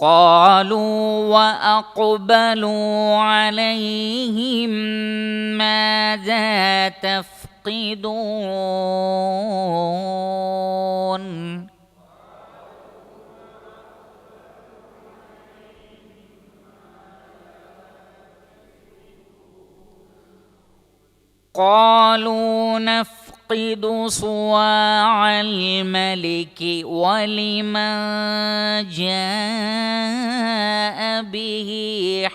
قالوا وأقبلوا عليهم ماذا تفقدون قالوا نفقد صواع الملك ولمن جاء به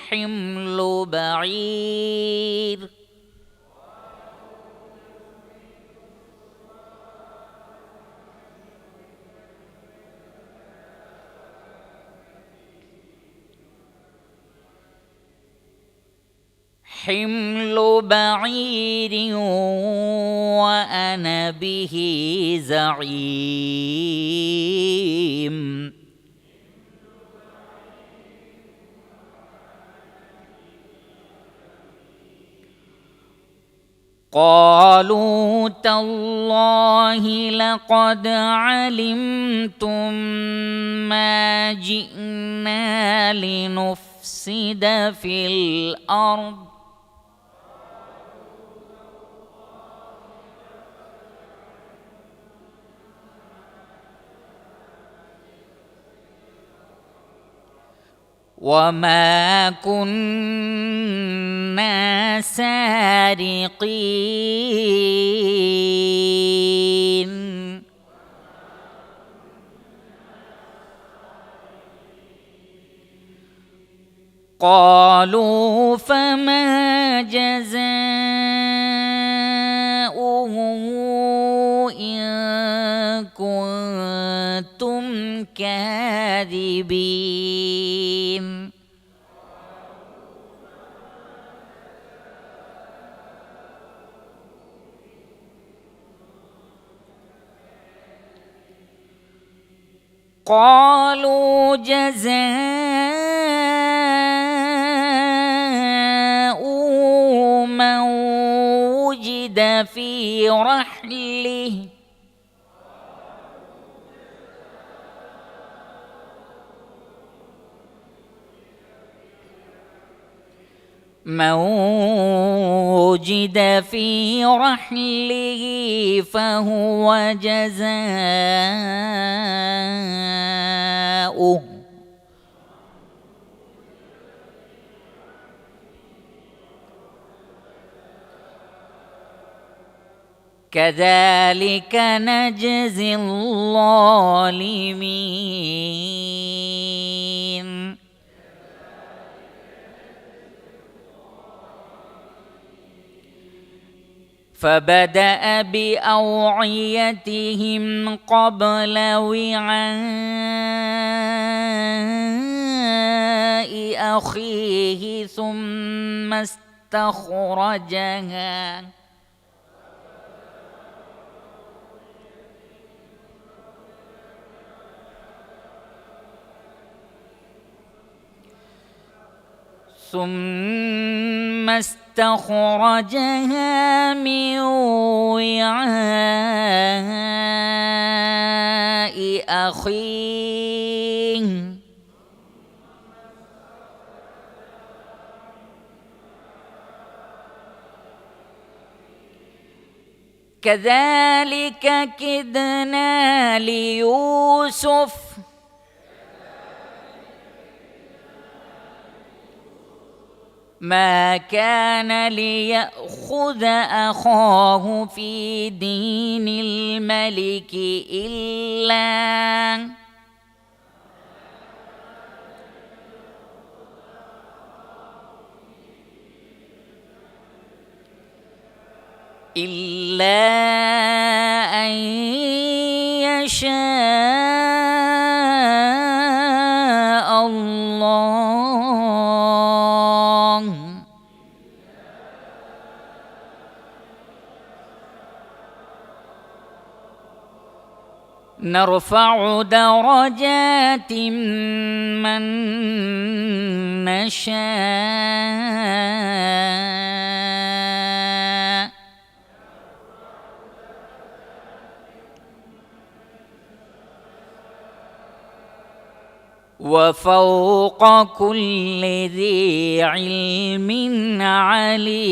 حمل بعير وأنا به زعيم قالوا تالله لقد علمتم ما جئنا لنفسد في الأرض وما كنا سارقين قالوا فما جزاؤه إن كنتم كاذبين قالوا جزاء من وجد في رحله فهو جزاؤه كذلك نجزي الظالمين فبدأ بأوعيتهم قبل وعاء أخيه ثم استخرجها من وعاء أخيه كذلك كدنا ليوسف ما كان ليأخذ أخاه في دين الملك إلا أن يشاء الله نرفع درجات من نشاء وفوق كل ذي علم عليم.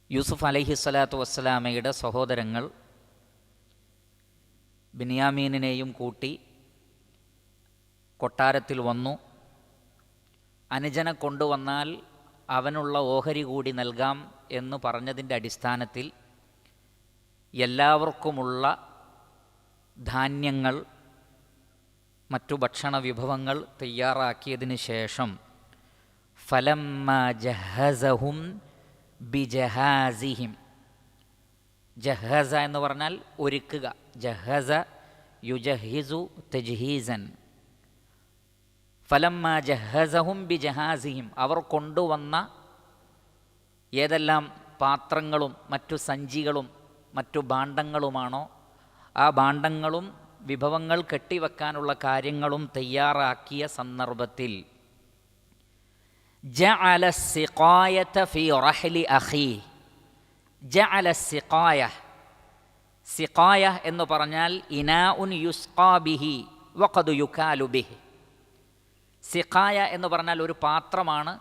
യൂസുഫ് അലൈഹിസ്സലാത്തു വസ്സലാമയുടെ സഹോദരങ്ങൾ ബിന്യാമീനിനെയും കൂട്ടി കൊട്ടാരത്തിൽ വന്നു. അനുജനെ കൊണ്ടുവന്നാൽ അവനുള്ള ഓഹരി കൂടി നൽകാം എന്ന് പറഞ്ഞതിൻ്റെ അടിസ്ഥാനത്തിൽ എല്ലാവർക്കുമുള്ള ധാന്യങ്ങൾ, മറ്റു ഭക്ഷണ വിഭവങ്ങൾ തയ്യാറാക്കിയതിന് ശേഷം ഫലമ്മ ജഹസഹും ബിജഹാസിഹിം. ജഹസ എന്ന് പറഞ്ഞാൽ ഒരുക്കുക. ജഹസ യുജഹിസു തജ്ഹീസൻ. ഫലമ്മ ജഹസഹും ബിജഹാസിഹിം, അവർ കൊണ്ടുവന്ന ഏതെല്ലാം പാത്രങ്ങളും മറ്റു സഞ്ചികളും മറ്റു ഭാണ്ഡങ്ങളുമാണോ ആ ഭാണ്ഡങ്ങളും വിഭവങ്ങൾ കെട്ടിവെക്കാനുള്ള കാര്യങ്ങളും തയ്യാറാക്കിയ സന്ദർഭത്തിൽ ജഅല സിഖായത ഫീ റഹ്ലി അഖീ. ജഅല സിഖായ, സിഖായ എന്ന് പറഞ്ഞാൽ ഇനാഉൻ യുസ്ഖാ ബിഹി വഖദ് യുകാലു ബിഹി. സിഖായ എന്ന് പറഞ്ഞാൽ ഒരു പാത്രമാണ്,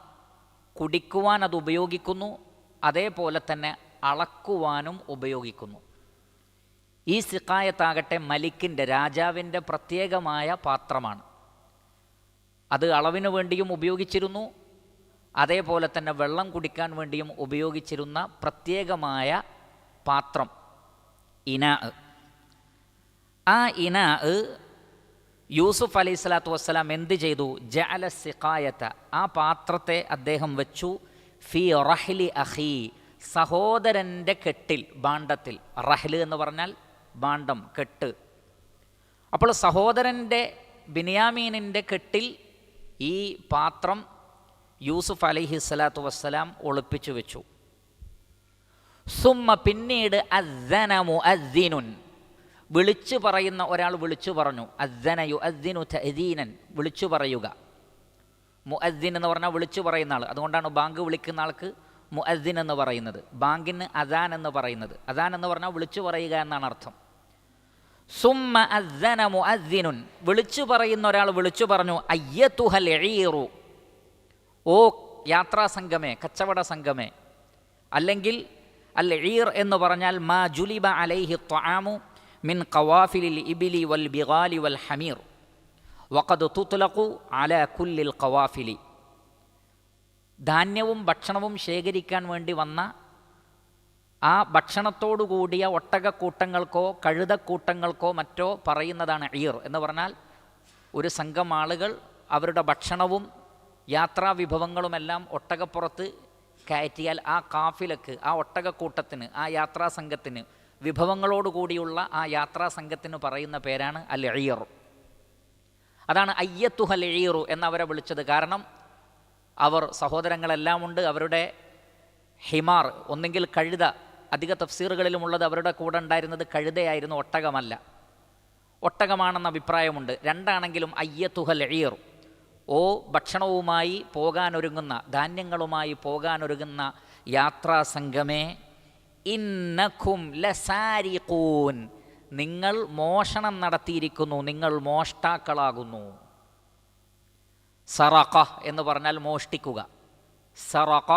കുടിക്കുവാൻ അത് ഉപയോഗിക്കുന്നു, അതേപോലെ തന്നെ അളക്കുവാനും ഉപയോഗിക്കുന്നു. ഈ സിഖായത്താകട്ടെ മലിക്കിൻ്റെ, രാജാവിൻ്റെ പ്രത്യേകമായ പാത്രമാണ്. അത് അളവിന് വേണ്ടിയും ഉപയോഗിച്ചിരുന്നു, അതേപോലെ തന്നെ വെള്ളം കുടിക്കാൻ വേണ്ടിയും ഉപയോഗിച്ചിരുന്ന പ്രത്യേകമായ പാത്രം ഇനാ. ആ ഇനാ യൂസുഫ് അലൈഹിസ്സലാത്തു വസ്സലാം എന്ത് ചെയ്തു? ജഅല സിഖായത, ആ പാത്രത്തെ അദ്ദേഹം വെച്ചു ഫീ റഹ്ലി അഖീ, സഹോദരൻ്റെ കെട്ടിൽ, ഭാണ്ഡത്തിൽ. റഹ്ല് എന്ന് പറഞ്ഞാൽ ഭാണ്ഡം, കെട്ട്. അപ്പോൾ സഹോദരൻ്റെ ബിന്യാമീനിൻ്റെ കെട്ടിൽ ഈ പാത്രം യൂസുഫ് അലൈഹിസ്സലാത്തു വസ്സലാം ഒളിപ്പിച്ചു വെച്ചു. സുമ്മ, പിന്നീട് അസ്സന മുഅദ്ദിനുൻ, വിളിച്ചു പറയുന്ന ഒരാൾ വിളിച്ചു പറഞ്ഞു. അസ്സന യുഅദ്ദിനു തഅദീനൻ, വിളിച്ചു പറയുക. മുഅദ്ദിൻ എന്ന് പറഞ്ഞാൽ വിളിച്ചു പറയുന്ന ആൾ. അതുകൊണ്ടാണ് ബാങ്ക് വിളിക്കുന്ന ആൾക്ക് മുഅദ്ദിൻ എന്ന് പറയുന്നത്, ബാങ്കിന് അദാൻ എന്ന് പറയുന്നത്. അദാൻ എന്ന് പറഞ്ഞാൽ വിളിച്ചു പറയുക എന്നാണ് അർത്ഥം. സുമ്മ അസ്സന മുഅദ്ദിനുൻ, വിളിച്ചു പറയുന്ന ഒരാൾ വിളിച്ചു പറഞ്ഞു. അയ്യതുഹൽ ഈറു, ഓ യാത്രാ സംഘമേ, കച്ചവട സംഘമേ. അല്ലെങ്കിൽ അൽ ഈർ എന്ന് പറഞ്ഞാൽ മാ ജുലിബ അലൈഹി ത്വആമു മിൻ ഖവാഫിലിൽ ഇബിലി വൽ ബിഗാലി വൽ ഹമീർ വഖദ് തുത്ലഖു അലാ കുല്ലിൽ ഖവാഫിലി. ധാന്യവും ഭക്ഷണവും ശേഖരിക്കാൻ വേണ്ടി വന്ന ആ ഭക്ഷണത്തോടു കൂടിയ ഒട്ടകക്കൂട്ടങ്ങൾക്കോ കഴുതക്കൂട്ടങ്ങൾക്കോ മറ്റോ പറയുന്നതാണ് ഈർ എന്ന് പറഞ്ഞാൽ. ഒരു സംഘം ആളുകൾ അവരുടെ ഭക്ഷണവും യാത്രാ വിഭവങ്ങളുമെല്ലാം ഒട്ടകപ്പുറത്ത് കയറ്റിയാൽ ആ കാഫിലക്ക്, ആ ഒട്ടകക്കൂട്ടത്തിന്, ആ യാത്രാ സംഘത്തിന്, വിഭവങ്ങളോടുകൂടിയുള്ള ആ യാത്രാ സംഘത്തിന് പറയുന്ന പേരാണ് അൽ ഈർ. അതാണ് അയ്യത്തുഹൽ ഈറു എന്നവരെ വിളിച്ചത്. കാരണം അവർ സഹോദരങ്ങളെല്ലാം ഉണ്ട്. അവരുടെ ഹിമാർ, ഒന്നെങ്കിൽ കഴുത, അധിക തഫ്സീറുകളിലുമുള്ളത് അവരുടെ കൂടെ ഉണ്ടായിരുന്നത് കഴുതയായിരുന്നു, ഒട്ടകമല്ല. ഒട്ടകമാണെന്ന അഭിപ്രായമുണ്ട്. രണ്ടാണെങ്കിലും അയ്യത്തുഹൽ ഈർ, ഓ ഭക്ഷണവുമായി പോകാനൊരുങ്ങുന്ന, ധാന്യങ്ങളുമായി പോകാനൊരുങ്ങുന്ന യാത്രാ സംഘമേ, ഇന്നക്കും ലസാരിഖൂൻ, നിങ്ങൾ മോഷണം നടത്തിയിരിക്കുന്നു, നിങ്ങൾ മോഷ്ടാക്കളാകുന്നു. സറഖ എന്ന് പറഞ്ഞാൽ മോഷ്ടിക്കുക. സറഖ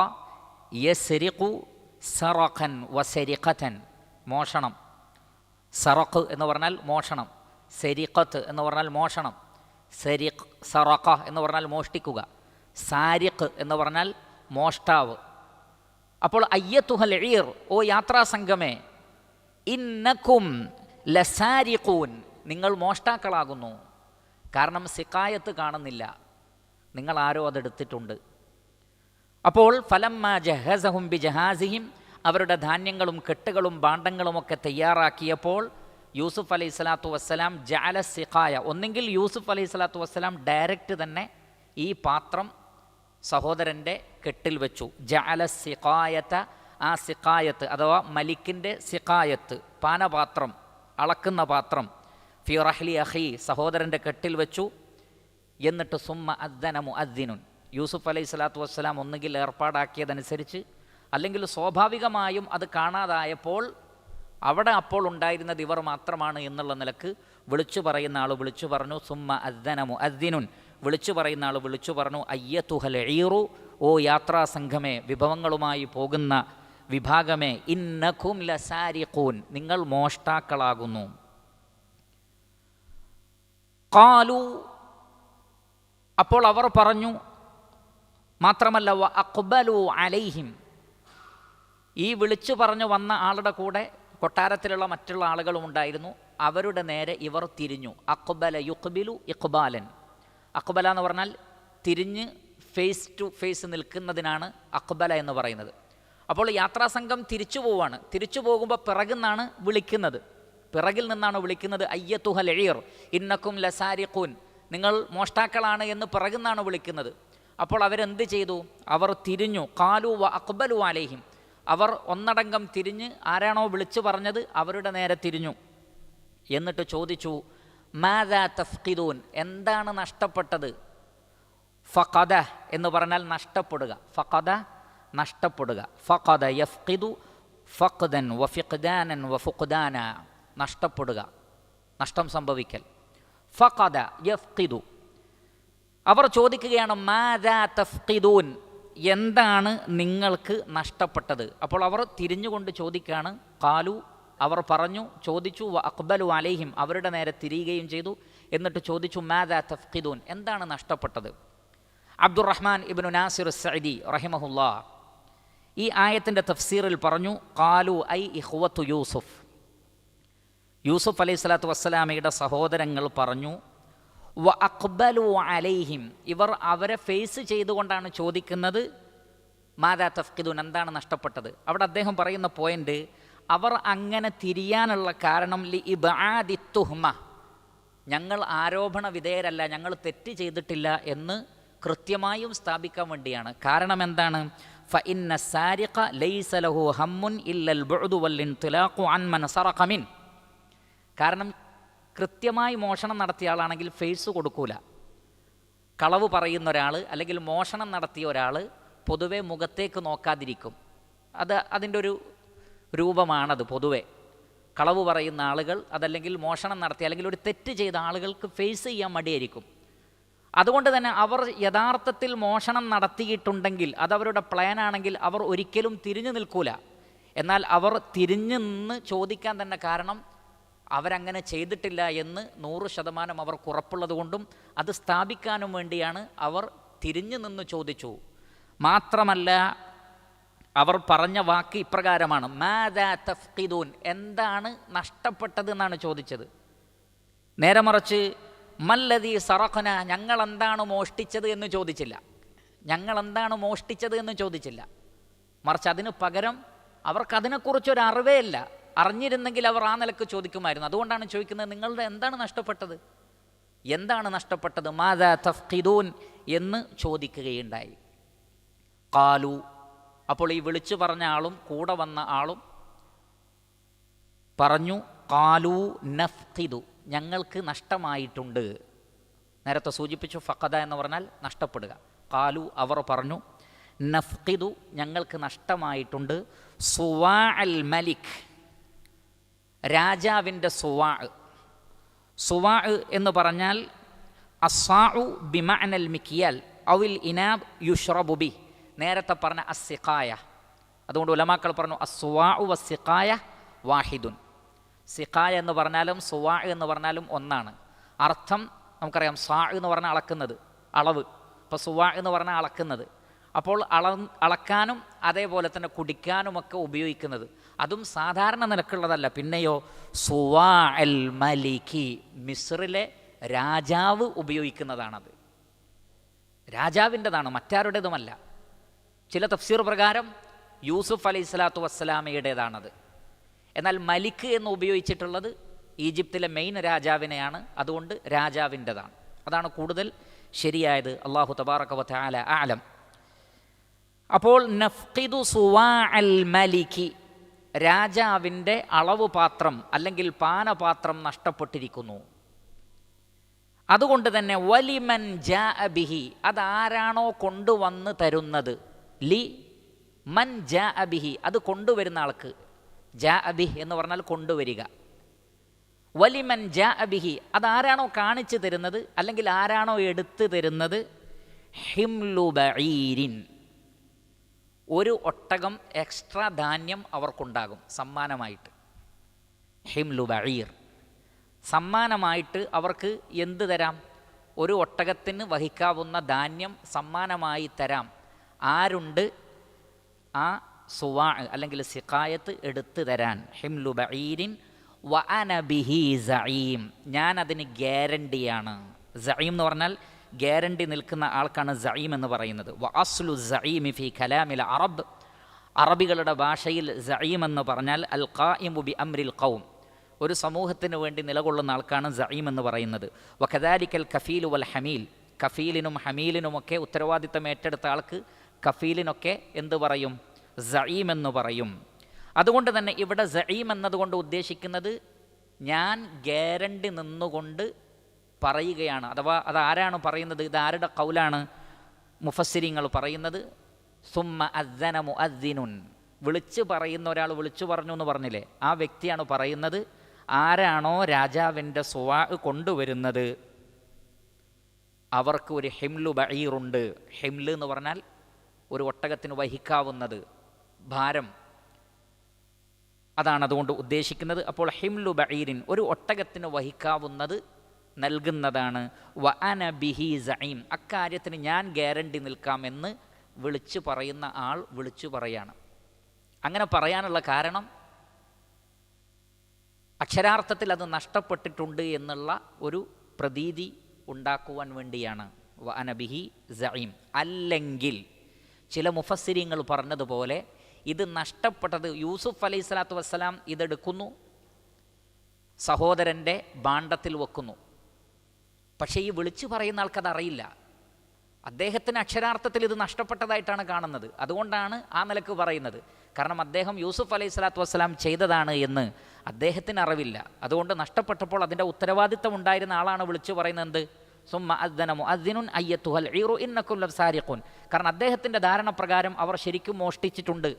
യസ്രിഖു സറഖൻ വസരിഖതൻ, മോഷണം. സറഖ് എന്ന് പറഞ്ഞാൽ മോഷണം, സരിഖത്ത് എന്ന് പറഞ്ഞാൽ മോഷണം, സറഖ എന്ന് പറഞ്ഞാൽ മോഷ്ടിക്കുക, സാരിഖ് എന്ന് പറഞ്ഞാൽ മോഷ്ടാവ്. അപ്പോൾ അയ്യത്തുഹൽ ഈർ, ഓ യാത്രാ സംഘമേ, ഇന്നക്കും ലസാരിഖൂൻ, നിങ്ങൾ മോഷ്ടാക്കളാകുന്നു. കാരണം സിഖായത്ത് കാണുന്നില്ല, നിങ്ങൾ ആരോ അതെടുത്തിട്ടുണ്ട്. അപ്പോൾ ഫലമ്മ ജഹസഹും ബിജഹാസിഹിം, അവരുടെ ധാന്യങ്ങളും കെട്ടുകളും ഭാണ്ഡങ്ങളുമൊക്കെ തയ്യാറാക്കിയപ്പോൾ യൂസുഫ് അലൈഹി സ്വലാത്തു വസ്സലാം ജഅല സിഖായ, ഒന്നെങ്കിൽ യൂസുഫ് അലൈഹി സ്വലാത്തു വസ്സലാം ഡയറക്റ്റ് തന്നെ ഈ പാത്രം സഹോദരൻ്റെ കെട്ടിൽ വെച്ചു. ജഅല സിഖായത, ആ സിഖായത്ത് അഥവാ മലിക്കിൻ്റെ സിഖായത്ത്, പാനപാത്രം, അളക്കുന്ന പാത്രം, ഫി റഹ്ലി അഖി, സഹോദരൻ്റെ കെട്ടിൽ വെച്ചു. എന്നിട്ട് സുമ്മ അദ്ദന മുഅദ്ദിനുൻ, യൂസുഫ് അലൈഹി സ്വലാത്തു വസ്സലാം ഒന്നുകിൽ ഏർപ്പാടാക്കിയതനുസരിച്ച്, അല്ലെങ്കിൽ സ്വാഭാവികമായും അത് കാണാതായപ്പോൾ അവിടെ അപ്പോൾ ഉണ്ടായിരുന്നത് ഇവർ മാത്രമാണ് എന്നുള്ള നിലക്ക് വിളിച്ചു പറയുന്ന ആൾ വിളിച്ചു പറഞ്ഞു. സുമ്മ അദ്ദന മുഅദ്ദിനുൻ, വിളിച്ചു പറയുന്ന ആൾ വിളിച്ചു പറഞ്ഞു, അയ്യത്തുഹൽ ഈറു, ഓ യാത്രാ സംഘമേ, വിഭവങ്ങളുമായി പോകുന്ന വിഭാഗമേ, ഇന്നകും ലസാരിഖൂൻ, നിങ്ങൾ മോഷ്ടാക്കളാകുന്നു. ഖാലു, അപ്പോൾ അവർ പറഞ്ഞു, മാത്രമല്ല വ അഖ്ബലു അലൈഹിം, ഈ വിളിച്ചു പറഞ്ഞു വന്ന ആളുടെ കൂടെ കൊട്ടാരത്തിലുള്ള മറ്റുള്ള ആളുകളും ഉണ്ടായിരുന്നു. അവരുടെ നേരെ ഇവർ തിരിഞ്ഞു. അഖ്ബല യുഖ്ബിലു ഇഖ്ബാലൻ, അഖ്ബല എന്ന് പറഞ്ഞാൽ തിരിഞ്ഞ് ഫേസ് ടു ഫേസ് നിൽക്കുന്നതിനാണ് അഖ്ബല എന്ന് പറയുന്നത്. അപ്പോൾ യാത്രാസംഘം തിരിച്ചു പോവാണ്. തിരിച്ചു പോകുമ്പോൾ പിറകിൽ നിന്നാണ് വിളിക്കുന്നത്, പിറകിൽ നിന്നാണ് വിളിക്കുന്നത്. അയ്യത്തുഹൽ ഈർ ഇന്നക്കും ലസാരിഖൂൻ, നിങ്ങൾ മോഷ്ടാക്കളാണ് എന്ന് പിറകിൽ നിന്നാണ് വിളിക്കുന്നത്. അപ്പോൾ അവരെന്ത് ചെയ്തു? അവർ തിരിഞ്ഞു. ഖാലു വ അഖ്ബലു അലൈഹിം, അവർ ഒന്നടങ്കം തിരിഞ്ഞ് ആരാണോ വിളിച്ചു പറഞ്ഞത് അവരുടെ നേരെ തിരിഞ്ഞു. എന്നിട്ട് ചോദിച്ചു, മാദാ തഫ്ഖിദൂൻ, എന്താണ് നഷ്ടപ്പെട്ടത്? ഫഖദ എന്ന് പറഞ്ഞാൽ നഷ്ടപ്പെടുക, ഫഖദ നഷ്ടപ്പെടുക, ഫഖദ യഫ്ഖിദു ഫഖ്ദൻ വഫിഖ്ദാനൻ വഫുഖ്ദാന, നഷ്ടപ്പെടുക, നഷ്ടം സംഭവിക്കൽ. ഫഖദ യഫ്ഖിദു, അവർ ചോദിക്കുകയാണ് മാദാ തഫ്ഖിദൂൻ, എന്താണ് നിങ്ങൾക്ക് നഷ്ടപ്പെട്ടത്? അപ്പോൾ അവർ തിരിഞ്ഞുകൊണ്ട് ചോദിക്കുകയാണ്. ഖാലു, അവർ പറഞ്ഞു, ചോദിച്ചു. വ അഖ്ബലു അലൈഹിം, അവരുടെ നേരെ തിരിയുകയും ചെയ്തു. എന്നിട്ട് ചോദിച്ചു, മാദാ തഫ്ഖിദൂൻ, എന്താണ് നഷ്ടപ്പെട്ടത്? അബ്ദുറഹ്മാൻ ഇബ്നു നാസിർ സഅദി റഹിമഹുല്ലാ ഈ ആയത്തിൻ്റെ തഫ്സീറിൽ പറഞ്ഞു, ഖാലു ഐ ഇഖ്വത്തു യൂസുഫ്, യൂസുഫ് അലൈഹി സ്വലാത്തു വസ്സലാമയുടെ സഹോദരങ്ങൾ പറഞ്ഞു. വ അഖ്ബലു അലൈഹിം, ഇവർ അവരെ ഫേസ് ചെയ്തുകൊണ്ടാണ് ചോദിക്കുന്നത്. മാദാ തഫ്ഖിദൂൻ, എന്താണ് നഷ്ടപ്പെട്ടത്? അവിടെ അദ്ദേഹം പറയുന്ന പോയിന്റ്, അവർ അങ്ങനെ തിരിയാനുള്ള കാരണം ലി ഇബ്ആദി തുഹ്മ, ഞങ്ങൾ ആരോപണ വിധേയരല്ല, ഞങ്ങൾ തെറ്റ് ചെയ്തിട്ടില്ല എന്ന് കൃത്യമായും സ്ഥാപിക്കാൻ വേണ്ടിയാണ്. കാരണം എന്താണ്? ഫഇന്ന സാരിഖ ലൈസ ലഹു ഹമ്മുൻ ഇല്ലൽ ബുഅദു വൽ ഇൻതിലാഖു അൻ മൻ സറഖ മിൻ, കാരണം കൃത്യമായി മോഷണം നടത്തിയ ആളാണെങ്കിൽ ഫേസ് കൊടുക്കൂല. കളവ് പറയുന്ന ഒരാൾ അല്ലെങ്കിൽ മോഷണം നടത്തിയ ഒരാൾ പൊതുവെ മുഖത്തേക്ക് നോക്കാതിരിക്കും. അതിൻ്റെ ഒരു രൂപമാണത്. പൊതുവെ കളവ് പറയുന്ന ആളുകൾ, അതല്ലെങ്കിൽ മോഷണം നടത്തിയ അല്ലെങ്കിൽ ഒരു തെറ്റ് ചെയ്ത ആളുകൾക്ക് ഫേസ് ചെയ്യാൻ മടിയായിരിക്കും. അതുകൊണ്ട് തന്നെ അവർ യഥാർത്ഥത്തിൽ മോഷണം നടത്തിയിട്ടുണ്ടെങ്കിൽ, അതവരുടെ പ്ലാനാണെങ്കിൽ അവർ ഒരിക്കലും തിരിഞ്ഞു നിൽക്കൂല. എന്നാൽ അവർ തിരിഞ്ഞു നിന്ന് ചോദിക്കാൻ തന്നെ കാരണം അവരങ്ങനെ ചെയ്തിട്ടില്ല എന്ന് 100% അവർക്ക് ഉറപ്പുള്ളത് കൊണ്ടും അത് സ്ഥാപിക്കാനും വേണ്ടിയാണ് അവർ തിരിഞ്ഞു നിന്ന് ചോദിച്ചു. മാത്രമല്ല അവർ പറഞ്ഞ വാക്ക് ഇപ്രകാരമാണ്, മാദാ തഫ്ഖിദൂൻ, എന്താണ് നഷ്ടപ്പെട്ടത് എന്നാണ് ചോദിച്ചത്. നേരെ മറിച്ച് മല്ലദീ സറഖന, ഞങ്ങൾ എന്താണ് മോഷ്ടിച്ചത് എന്ന് ചോദിച്ചില്ല, ഞങ്ങൾ എന്താണ് മോഷ്ടിച്ചത് എന്ന് ചോദിച്ചില്ല. മറിച്ച് അതിന് പകരം അവർക്കതിനെക്കുറിച്ചൊരു അറിവേ ഇല്ല. അറിഞ്ഞിരുന്നെങ്കിൽ അവർ ആ നിലക്ക് ചോദിക്കുമായിരുന്നു. അതുകൊണ്ടാണ് ചോദിക്കുന്നത്, നിങ്ങളുടെ എന്താണ് നഷ്ടപ്പെട്ടത്, എന്താണ് നഷ്ടപ്പെട്ടത്? മാദാ തഫ്ഖിദൂൻ എന്ന് ചോദിക്കുകയുണ്ടായി. ഖാലു, അപ്പോൾ ഈ വിളിച്ചു പറഞ്ഞ ആളും കൂടെ വന്ന ആളും പറഞ്ഞു, ഖാലു നഫ്ഖിദു, ഞങ്ങൾക്ക് നഷ്ടമായിട്ടുണ്ട്. നേരത്തെ സൂചിപ്പിച്ചു, ഫഖദ എന്ന് പറഞ്ഞാൽ നഷ്ടപ്പെടുക. ഖാലു, അവർ പറഞ്ഞു, നഫ്ഖിദു, ഞങ്ങൾക്ക് നഷ്ടമായിട്ടുണ്ട്. സുവാ അൽ മലിക്, രാജാവിൻ്റെ സുവാ. സുവാ എന്ന് പറഞ്ഞാൽ അസ്സാഉ ബിമഅനൽ മിക്യാൽ ഔൽ ഇനാബ് യുഷ്റബു ബി, നേരത്തെ പറഞ്ഞ അസ്സിഖായ. അതുകൊണ്ട് ഉലമാക്കൾ പറഞ്ഞു അസ്സുവാഉ വസ്സിഖായ വാഹിദുൻ. സിഖായ എന്ന് പറഞ്ഞാലും സുവാ എന്ന് പറഞ്ഞാലും ഒന്നാണ്. അർത്ഥം നമുക്കറിയാം, സാ എന്ന് പറഞ്ഞാൽ അളക്കുന്നത്, അളവ്. അപ്പോൾ സുവാ എന്ന് പറഞ്ഞാൽ അളക്കുന്നത്. അപ്പോൾ അളക്കാനും അതേപോലെ തന്നെ കുടിക്കാനുമൊക്കെ ഉപയോഗിക്കുന്നത്. അതും സാധാരണ നിലക്കുള്ളതല്ല. പിന്നെയോ സുവാ അൽ മലിക്കി, മിസ്റിലെ രാജാവ് ഉപയോഗിക്കുന്നതാണത്. രാജാവിൻ്റെതാണ്, മറ്റാരുടേതുമല്ല. ചില തഫ്സീർ പ്രകാരം യൂസുഫ് അലൈഹി സ്വലാത്തു വസ്സലാമയുടേതാണത്. എന്നാൽ മലിക്ക് എന്ന് ഉപയോഗിച്ചിട്ടുള്ളത് ഈജിപ്തിലെ മെയിൻ രാജാവിനെയാണ്. അതുകൊണ്ട് രാജാവിൻ്റെതാണ്. അതാണ് കൂടുതൽ ശരിയായത്. അല്ലാഹു തബാറക വ തആല അഅലം. അപ്പോൾ നഫ്ഖിദു സുവാ അൽ മലിക്കി, രാജാവിൻ്റെ അളവ് പാത്രം അല്ലെങ്കിൽ പാനപാത്രം നഷ്ടപ്പെട്ടിരിക്കുന്നു. അതുകൊണ്ട് തന്നെ വലിമൻ ജാഅ ബിഹി, അതാരാണോ കൊണ്ടുവന്ന് തരുന്നത്, ലി മൻ ജാഅ ബിഹി, അത് കൊണ്ടുവരുന്ന ആൾക്ക്, ജാഅ ബിഹി എന്ന് പറഞ്ഞാൽ കൊണ്ടുവരിക, വലിമൻ ജാഅ ബിഹി അതാരാണോ കാണിച്ചു തരുന്നത് അല്ലെങ്കിൽ ആരാണോ എടുത്തു തരുന്നത്, ഹിംലു ബഈരിൻ, ഒരു ഒട്ടകം എക്സ്ട്രാ ധാന്യം അവർക്കുണ്ടാകും സമ്മാനമായിട്ട്. ഹിംലു ബഈർ, സമ്മാനമായിട്ട് അവർക്ക് എന്ത് തരാം? ഒരു ഒട്ടകത്തിന് വഹിക്കാവുന്ന ധാന്യം സമ്മാനമായി തരാം. ആരുണ്ട്? ആ സുവാ അല്ലെങ്കിൽ സിഖായത്ത് എടുത്തു തരാൻ. ഹിംലു ബഈരിൻ വ അന ബിഹി സഈം, ഞാൻ അതിന് ഗ്യാരണ്ടിയാണ്. സഈം എന്ന് പറഞ്ഞാൽ ഗ്യാരണ്ടി നിൽക്കുന്ന ആൾക്കാണ് സഈം എന്ന് പറയുന്നത്. വ അസ്ലു സഈമി ഫി കലാമിൽ അറബ്, അറബികളുടെ ഭാഷയിൽ സഈം എന്ന് പറഞ്ഞാൽ അൽ ഖായിമു ബി അംരിൽ ഖൗം, ഒരു സമൂഹത്തിന് വേണ്ടി നിലകൊള്ളുന്ന ആൾക്കാണ് സഈം എന്ന് പറയുന്നത്. വ കദാലിക്കൽ കഫീലു വൽ ഹമീൽ, കഫീലിനും ഹമീലിനുമൊക്കെ ഉത്തരവാദിത്തം ഏറ്റെടുത്ത ആൾക്ക് കഫീലിനൊക്കെ എന്ത് പറയും? സഈം എന്ന് പറയും. അതുകൊണ്ട് തന്നെ ഇവിടെ സഈം എന്നതുകൊണ്ട് ഉദ്ദേശിക്കുന്നത് ഞാൻ ഗ്യാരണ്ടി നിന്നുകൊണ്ട് പറയുകയാണ്. അഥവാ അതാരാണ് പറയുന്നത്? ഇതാരുടെ ഖൗലാണ്? മുഫസ്സിരിങ്ങൾ പറയുന്നത് സുമ്മ അദ്ദന മുഅദ്ദിനുൻ, വിളിച്ചു പറയുന്ന ഒരാൾ വിളിച്ചു പറഞ്ഞു എന്ന് പറഞ്ഞില്ലേ, ആ വ്യക്തിയാണ് പറയുന്നത്. ആരാണോ രാജാവിൻ്റെ സുവാ കൊണ്ടുവരുന്നത് അവർക്ക് ഒരു ഹിംലു ബഈറുണ്ട്. ഹിംല് എന്ന് പറഞ്ഞാൽ ഒരു ഒട്ടകത്തിന് വഹിക്കാവുന്നത്, ഭാരം, അതാണ് അതുകൊണ്ട് ഉദ്ദേശിക്കുന്നത്. അപ്പോൾ ഹിംലു ബഈരിൻ, ഒരു ഒട്ടകത്തിന് വഹിക്കാവുന്നത് നൽകുന്നതാണ്. വ അന ബിഹി സഈം, അക്കാര്യത്തിന് ഞാൻ ഗ്യാരണ്ടി നിൽക്കാമെന്ന് വിളിച്ചു പറയുന്ന ആൾ വിളിച്ചു പറയാണ്. അങ്ങനെ പറയാനുള്ള കാരണം അക്ഷരാർത്ഥത്തിൽ അത് നഷ്ടപ്പെട്ടിട്ടുണ്ട് എന്നുള്ള ഒരു പ്രതീതി ഉണ്ടാക്കുവാൻ വേണ്ടിയാണ്. വ അന ബിഹി സഈം. അല്ലെങ്കിൽ ചില മുഫസ്സിരിങ്ങൾ പറഞ്ഞതുപോലെ ഇത് നഷ്ടപ്പെട്ടത്, യൂസുഫ് അലൈഹി സ്വലാത്തു വസ്സലാം ഇതെടുക്കുന്നു, സഹോദരൻ്റെ ഭാണ്ഡത്തിൽ വെക്കുന്നു. പക്ഷേ ഈ വിളിച്ചു പറയുന്ന ആൾക്കത് അറിയില്ല. അദ്ദേഹത്തിന് അക്ഷരാർത്ഥത്തിൽ ഇത് നഷ്ടപ്പെട്ടതായിട്ടാണ് കാണുന്നത്. അതുകൊണ്ടാണ് ആ നിലക്ക് പറയുന്നത്. കാരണം അദ്ദേഹം യൂസുഫ് അലൈഹി സ്വലാത്തു വസ്സലാം ചെയ്തതാണ് എന്ന് അദ്ദേഹത്തിന് അറിവില്ല. അതുകൊണ്ട് നഷ്ടപ്പെട്ടപ്പോൾ അതിൻ്റെ ഉത്തരവാദിത്തം ഉണ്ടായിരുന്ന ആളാണ് വിളിച്ചു പറയുന്നത്. എന്ത്? സുമ്മ അദ്ദന മുഅദ്ദിനുൻ അയ്യത്തുഹൽ ഈറു ഇന്നകും ലസാരിഖൂൻ, കാരണം അദ്ദേഹത്തിൻ്റെ ധാരണ പ്രകാരം അവർ ശരിക്കും മോഷ്ടിച്ചിട്ടുണ്ട്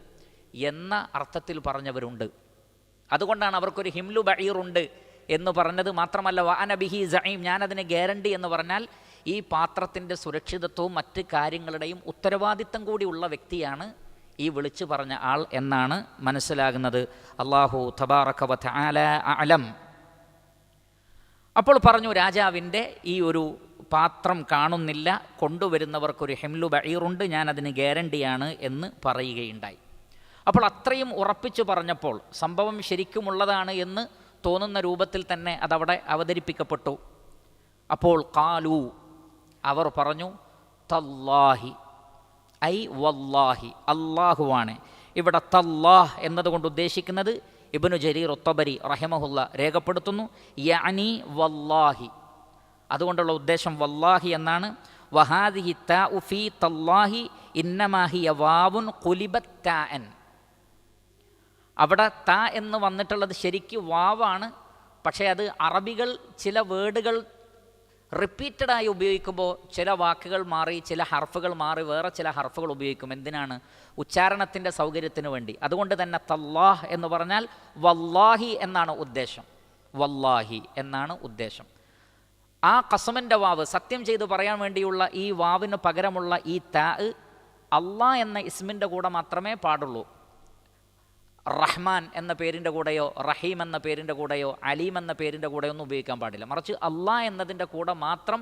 എന്ന അർത്ഥത്തിൽ പറഞ്ഞവരുണ്ട്. അതുകൊണ്ടാണ് അവർക്കൊരു ഹിംലു ബഈറുണ്ട് എന്ന് പറഞ്ഞത്. മാത്രമല്ല വ അന ബിഹി സഈം, ഞാനതിന് ഗ്യാരണ്ടി എന്ന് പറഞ്ഞാൽ ഈ പാത്രത്തിൻ്റെ സുരക്ഷിതത്വവും മറ്റ് കാര്യങ്ങളുടെയും ഉത്തരവാദിത്തം കൂടി ഉള്ള വ്യക്തിയാണ് ഈ വിളിച്ചു പറഞ്ഞ ആൾ എന്നാണ് മനസ്സിലാകുന്നത്. അല്ലാഹു തബാറക വ തആല അഅലം. അപ്പോൾ പറഞ്ഞു, രാജാവിൻ്റെ ഈ ഒരു പാത്രം കാണുന്നില്ല, കൊണ്ടുവരുന്നവർക്കൊരു ഹിംലു ബഈറുണ്ട്, ഞാനതിന് ഗ്യാരണ്ടിയാണ് എന്ന് പറയുകയുണ്ടായി. അപ്പോൾ അത്രയും ഉറപ്പിച്ചു പറഞ്ഞപ്പോൾ സംഭവം ശരിക്കുമുള്ളതാണ് എന്ന് തോന്നുന്ന രൂപത്തിൽ തന്നെ അതവിടെ അവതരിപ്പിക്കപ്പെട്ടു. അപ്പോൾ ഖാലു, അവർ പറഞ്ഞു, തല്ലാഹി ഐ വല്ലാഹി, അല്ലാഹുവാണ്. ഇവിടെ തല്ലാഹ് എന്നതുകൊണ്ട് ഉദ്ദേശിക്കുന്നത് ഇബ്നു ജരീർ അത്തബരി റഹിമഹുല്ല രേഖപ്പെടുത്തുന്നു, യഅനി വല്ലാഹി, അതുകൊണ്ടുള്ള ഉദ്ദേശം വല്ലാഹി എന്നാണ്. വഹാദിഹി താഉ ഫീ തല്ലാഹി ഇന്നമാ ഹിയ വാവുൻ ഖുലിബത് താഅൻ, അവിടെ താ എന്ന് വന്നിട്ടുള്ളത് ശരിക്ക് വാവാണ്. പക്ഷേ അത് അറബികൾ ചില വേർഡുകൾ റിപ്പീറ്റഡായി ഉപയോഗിക്കുമ്പോൾ ചില വാക്കുകൾ മാറി, ചില ഹർഫുകൾ മാറി വേറെ ചില ഹർഫുകൾ ഉപയോഗിക്കും. എന്തിനാണ്? ഉച്ചാരണത്തിൻ്റെ സൗകര്യത്തിന് വേണ്ടി. അതുകൊണ്ട് തന്നെ തല്ലാഹ് എന്ന് പറഞ്ഞാൽ വല്ലാഹി എന്നാണ് ഉദ്ദേശം. വല്ലാഹി എന്നാണ് ഉദ്ദേശം. ആ ഖസമിൻ്റെ വാവ്, സത്യം ചെയ്ത് പറയാൻ വേണ്ടിയുള്ള ഈ വാവിന് പകരമുള്ള ഈ താ അള്ളാഹ് എന്ന ഇസ്മിൻ്റെ കൂടെ മാത്രമേ പാടുള്ളൂ. റഹ്മാൻ എന്ന പേരിൻ്റെ കൂടെയോ റഹീം എന്ന പേരിൻ്റെ കൂടെയോ അലീം എന്ന പേരിൻ്റെ കൂടെയോ ഒന്നും ഉപയോഗിക്കാൻ പാടില്ല. മറിച്ച് അള്ളാഹ് എന്നതിൻ്റെ കൂടെ മാത്രം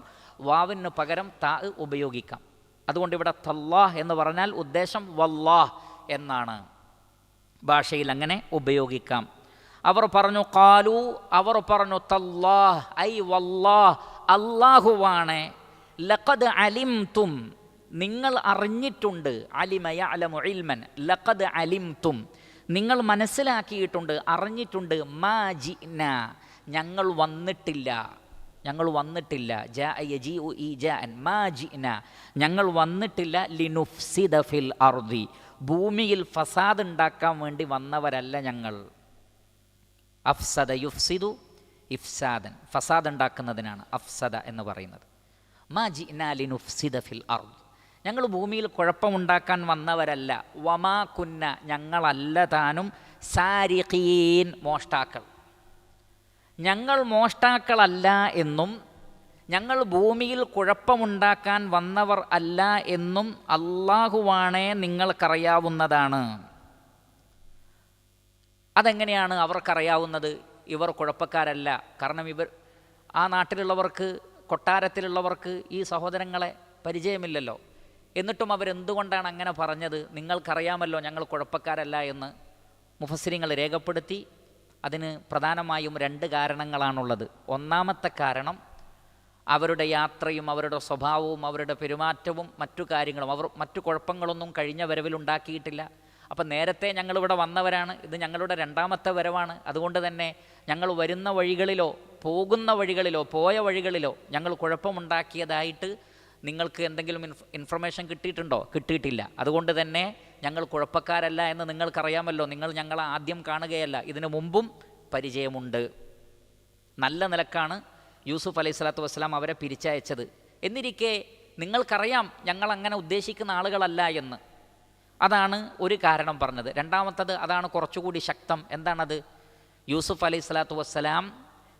വാവിന് പകരം താ ഉപയോഗിക്കാം. അതുകൊണ്ട് ഇവിടെ തല്ലാഹ് എന്ന് പറഞ്ഞാൽ ഉദ്ദേശം വല്ലാഹ് എന്നാണ്. ഭാഷയിൽ അങ്ങനെ ഉപയോഗിക്കാം. അവർ പറഞ്ഞു ഖാലു, അവർ പറഞ്ഞു തല്ലാഹ് ഐ വല്ലാഹ്, അല്ലാഹുവാണ്. ലഖദ് അലിംതും, നിങ്ങൾ അറിഞ്ഞിട്ടുണ്ട്. അലിമ യഅലമു ഇൽമൻ, ലഖദ് അലിംതും, നിങ്ങൾ മനസ്സിലാക്കിയിട്ടുണ്ട്, അറിഞ്ഞിട്ടുണ്ട്. മാ ജിഅ്ന, ഞങ്ങൾ വന്നിട്ടില്ല, ഞങ്ങൾ വന്നിട്ടില്ല. ജാഅ യജീഉ ഈജാഅൻ, മാ ജിഅ്ന, ഞങ്ങൾ വന്നിട്ടില്ല. ലിനുഫ്സിദ ഫിൽ അർദി, ഭൂമിയിൽ ഫസാദ് ഉണ്ടാക്കാൻ വേണ്ടി വന്നവരല്ല ഞങ്ങൾ. അഫ്സദ യുഫ്സിദു ഇഫ്സാദൻ, ഫസാദ് ഉണ്ടാക്കുന്നതിനാണ് അഫ്സദ എന്ന് പറയുന്നത്. മാ ജിഅ്നാ ലിനുഫ്സിദ ഫിൽ അർദ്, ഞങ്ങൾ ഭൂമിയിൽ കുഴപ്പമുണ്ടാക്കാൻ വന്നവരല്ല. വമാ കുന്ന, ഞങ്ങളല്ല താനും സാരിഖീൻ, മോഷ്ടാക്കൾ. ഞങ്ങൾ മോഷ്ടാക്കളല്ല എന്നും ഞങ്ങൾ ഭൂമിയിൽ കുഴപ്പമുണ്ടാക്കാൻ വന്നവർ അല്ല എന്നും അല്ലാഹുവാണേ നിങ്ങൾക്കറിയാവുന്നതാണ്. അതെങ്ങനെയാണ് അവർക്കറിയാവുന്നത്? ഇവർ കുഴപ്പക്കാരല്ല. കാരണം ആ നാട്ടിലുള്ളവർക്ക്, കൊട്ടാരത്തിലുള്ളവർക്ക് ഈ സഹോദരങ്ങളെ പരിചയമില്ലല്ലോ. എന്നിട്ടും അവരെന്തുകൊണ്ടാണ് അങ്ങനെ പറഞ്ഞത്? നിങ്ങൾക്കറിയാമല്ലോ ഞങ്ങൾ കുഴപ്പക്കാരല്ല എന്ന് മുഫസ്സിരിങ്ങൾ രേഖപ്പെടുത്തി. അതിന് പ്രധാനമായും 2 കാരണങ്ങളാണുള്ളത്. ഒന്നാമത്തെ കാരണം, അവരുടെ യാത്രയും അവരുടെ സ്വഭാവവും അവരുടെ പെരുമാറ്റവും മറ്റു കാര്യങ്ങളും, അവർ മറ്റു കുഴപ്പങ്ങളൊന്നും കഴിഞ്ഞ വരവിലുണ്ടാക്കിയിട്ടില്ല. അപ്പം നേരത്തെ ഞങ്ങളിവിടെ വന്നവരാണ്, ഇത് ഞങ്ങളുടെ 2ാമത്തെ വരവാണ്. അതുകൊണ്ട് തന്നെ ഞങ്ങൾ വരുന്ന വഴികളിലോ പോകുന്ന വഴികളിലോ പോയ വഴികളിലോ ഞങ്ങൾ കുഴപ്പമുണ്ടാക്കിയതായിട്ട് നിങ്ങൾക്ക് എന്തെങ്കിലും ഇൻഫർമേഷൻ കിട്ടിയിട്ടുണ്ടോ? കിട്ടിയിട്ടില്ല. അതുകൊണ്ട് തന്നെ ഞങ്ങൾ കുഴപ്പക്കാരല്ല എന്ന് നിങ്ങൾക്കറിയാമല്ലോ. നിങ്ങൾ ഞങ്ങളെ ആദ്യം കാണുകയല്ല, ഇതിനു മുമ്പും പരിചയമുണ്ട്. നല്ല നിലക്കാണ് യൂസുഫ് അലൈഹി സ്വലാത്തു വസ്സലാം അവരെ പിരിച്ചയച്ചത്. എന്നിരിക്കെ നിങ്ങൾക്കറിയാം ഞങ്ങളങ്ങനെ ഉദ്ദേശിക്കുന്ന ആളുകളല്ല എന്ന്. അതാണ് ഒരു കാരണം പറഞ്ഞത്. 2ാമത്തത്, അതാണ് കുറച്ചുകൂടി ശക്തം. എന്താണത്? യൂസുഫ് അലൈഹി സ്വലാത്തു വസ്സലാം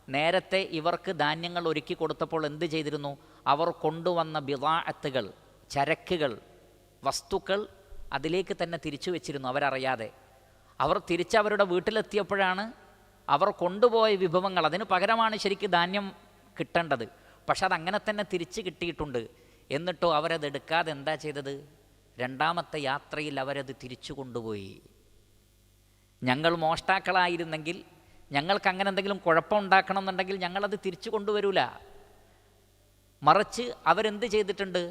നേരത്തെ ഇവർക്ക് ധാന്യങ്ങൾ ഒരുക്കി കൊടുത്തപ്പോൾ എന്ത് ചെയ്തിരുന്നു? അവർ കൊണ്ടുവന്ന ബിദാഅത്തുകൾ, ചരക്കുകൾ, വസ്തുക്കൾ അതിലേക്ക് തന്നെ തിരിച്ചു വെച്ചിരുന്നു അവരറിയാതെ. അവർ തിരിച്ചവരുടെ വീട്ടിലെത്തിയപ്പോഴാണ് അവർ കൊണ്ടുപോയ വിഭവങ്ങൾ, അതിന് പകരമാണ് ശരിക്കും ധാന്യം കിട്ടേണ്ടത്. പക്ഷെ അതങ്ങനെ തന്നെ തിരിച്ച് കിട്ടിയിട്ടുണ്ട്. എന്നിട്ടോ അവരതെടുക്കാതെ എന്താ ചെയ്തത്? 2ാമത്തെ യാത്രയിൽ അവരത് തിരിച്ചു കൊണ്ടുപോയി. ഞങ്ങൾ മോഷ്ടാക്കളായിരുന്നെങ്കിൽ, ഞങ്ങൾക്ക് അങ്ങനെ എന്തെങ്കിലും കുഴപ്പമുണ്ടാക്കണം എന്നുണ്ടെങ്കിൽ ഞങ്ങളത് തിരിച്ചു കൊണ്ടുവരൂല. മറിച്ച് അവരെന്ത് ചെയ്തിട്ടുണ്ട്?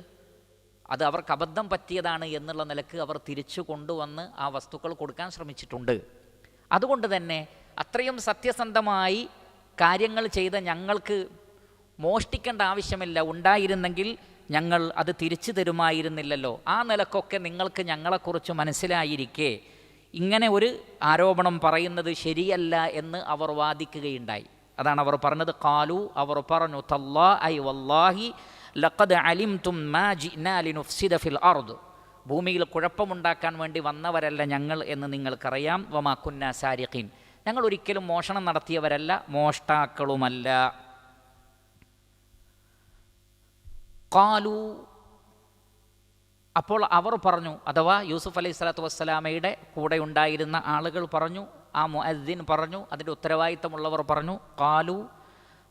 അത് അവർക്ക് അബദ്ധം പറ്റിയതാണ് എന്നുള്ള നിലക്ക് അവർ തിരിച്ചു കൊണ്ടുവന്ന് ആ വസ്തുക്കൾ കൊടുക്കാൻ ശ്രമിച്ചിട്ടുണ്ട്. അതുകൊണ്ട് തന്നെ അത്രയും സത്യസന്ധമായി കാര്യങ്ങൾ ചെയ്ത ഞങ്ങൾക്ക് മോഷ്ടിക്കേണ്ട ആവശ്യമില്ല. ഉണ്ടായിരുന്നെങ്കിൽ ഞങ്ങൾ അത് തിരിച്ചു തരുമായിരുന്നില്ലല്ലോ. ആ നിലക്കൊക്കെ നിങ്ങൾക്ക് ഞങ്ങളെക്കുറിച്ച് മനസ്സിലായിരിക്കെ ഇങ്ങനെ ഒരു ആരോപണം പറയുന്നത് ശരിയല്ല എന്ന് അവർ വാദിക്കുകയുണ്ടായി. അതാണ് അവർ പറഞ്ഞത്. ഖാലു, അവർ പറഞ്ഞു, തല്ലാഹി വല്ലാഹി ലഖദ് അലിംതും മാ ജിഅ്നാ ലിനുഫ്സിദ ഫിൽ അർദ്, ഭൂമിയിൽ കുഴപ്പമുണ്ടാക്കാൻ വേണ്ടി വന്നവരല്ല ഞങ്ങൾ എന്ന് നിങ്ങൾക്കറിയാം. വമാ കുന്നാ സാരിഖീൻ, ഞങ്ങൾ ഒരിക്കലും മോഷണം നടത്തിയവരല്ല, മോഷ്ടാക്കളുമല്ല. ഖാലു, അപ്പോൾ അവർ പറഞ്ഞു, അഥവാ യൂസുഫ് അലൈഹി സ്വലാത്തു വസ്സലാമയുടെ കൂടെ ഉണ്ടായിരുന്ന ആളുകൾ പറഞ്ഞു, ആ മുഅദ്ദിൻ പറഞ്ഞു, അതിൻ്റെ ഉത്തരവാദിത്തമുള്ളവർ പറഞ്ഞു, ഖാലു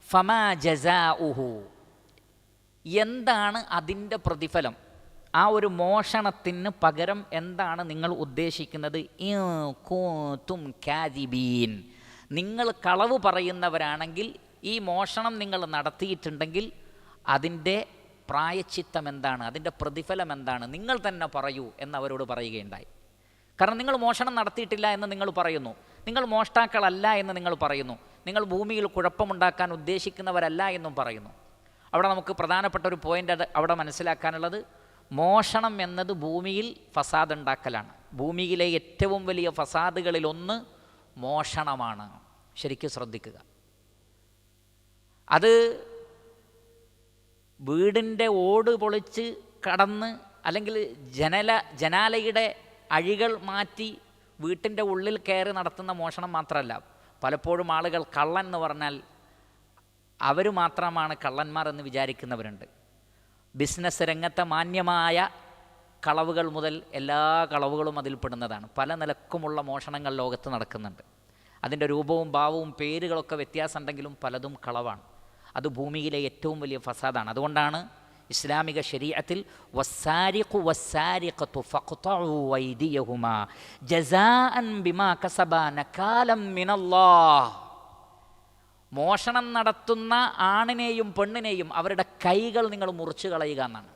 ഫമാ ജസാഉഹു, എന്താണ് അതിൻ്റെ പ്രതിഫലം? ആ ഒരു മോഷണത്തിന് പകരം എന്താണ് നിങ്ങൾ ഉദ്ദേശിക്കുന്നത്? ഇൻ കുൻതും കാദിബീൻ, നിങ്ങൾ കളവ് പറയുന്നവരാണെങ്കിൽ, ഈ മോഷണം നിങ്ങൾ നടത്തിയിട്ടുണ്ടെങ്കിൽ അതിൻ്റെ പ്രായശ്ചിത്തം എന്താണ്, അതിൻ്റെ പ്രതിഫലം എന്താണ്, നിങ്ങൾ തന്നെ പറയൂ എന്നവരോട് പറയുകയുണ്ടായി. കാരണം നിങ്ങൾ മോഷണം നടത്തിയിട്ടില്ല എന്ന് നിങ്ങൾ പറയുന്നു, നിങ്ങൾ മോഷ്ടാക്കളല്ല എന്ന് നിങ്ങൾ പറയുന്നു, നിങ്ങൾ ഭൂമിയിൽ കുഴപ്പമുണ്ടാക്കാൻ ഉദ്ദേശിക്കുന്നവരല്ല എന്നും പറയുന്നു. അവിടെ നമുക്ക് പ്രധാനപ്പെട്ട ഒരു പോയിൻ്റ് അവിടെ മനസ്സിലാക്കാനുള്ളത്, മോഷണം എന്നത് ഭൂമിയിൽ ഫസാദ് ഉണ്ടാക്കലാണ്. ഭൂമിയിലെ ഏറ്റവും വലിയ ഫസാദുകളിലൊന്ന് മോഷണമാണ്. ശരിക്കും ശ്രദ്ധിക്കുക. അത് വീടിൻ്റെ ഓട് പൊളിച്ച് കടന്ന്, അല്ലെങ്കിൽ ജനാലയുടെ അഴികൾ മാറ്റി വീട്ടിൻ്റെ ഉള്ളിൽ കയറി നടത്തുന്ന മോഷണം മാത്രമല്ല. പലപ്പോഴും ആളുകൾ കള്ളൻ എന്ന് പറഞ്ഞാൽ അവർ മാത്രമാണ് കള്ളന്മാർ എന്ന് വിചാരിക്കുന്നവരുണ്ട്. ബിസിനസ് രംഗത്തെ മാന്യമായ കളവുകൾ മുതൽ എല്ലാ കളവുകളും അതിൽപ്പെടുന്നതാണ്. പല നിലക്കുമുള്ള മോഷണങ്ങൾ ലോകത്ത് നടക്കുന്നുണ്ട്. അതിൻ്റെ രൂപവും ഭാവവും പേരുകളൊക്കെ വ്യത്യാസമുണ്ടെങ്കിലും പലതും കളവാണ്. അത് ഭൂമിയിലെ ഏറ്റവും വലിയ ഫസാദാണ്. അതുകൊണ്ടാണ് ഇസ്ലാമിക ശരീഅത്തിൽ വസ്സാരിഖു വസ്സാരിഖതു ഫഖ്തഉ വൈദിയഹുമാ ജസാഅൻ ബിമാ കസബാ നകാലം മിനല്ലാഹ്, മോഷണം നടത്തുന്ന ആണിനെയും പെണ്ണിനെയും അവരുടെ കൈകൾ നിങ്ങൾ മുറിച്ച് കളയുക എന്നാണ്.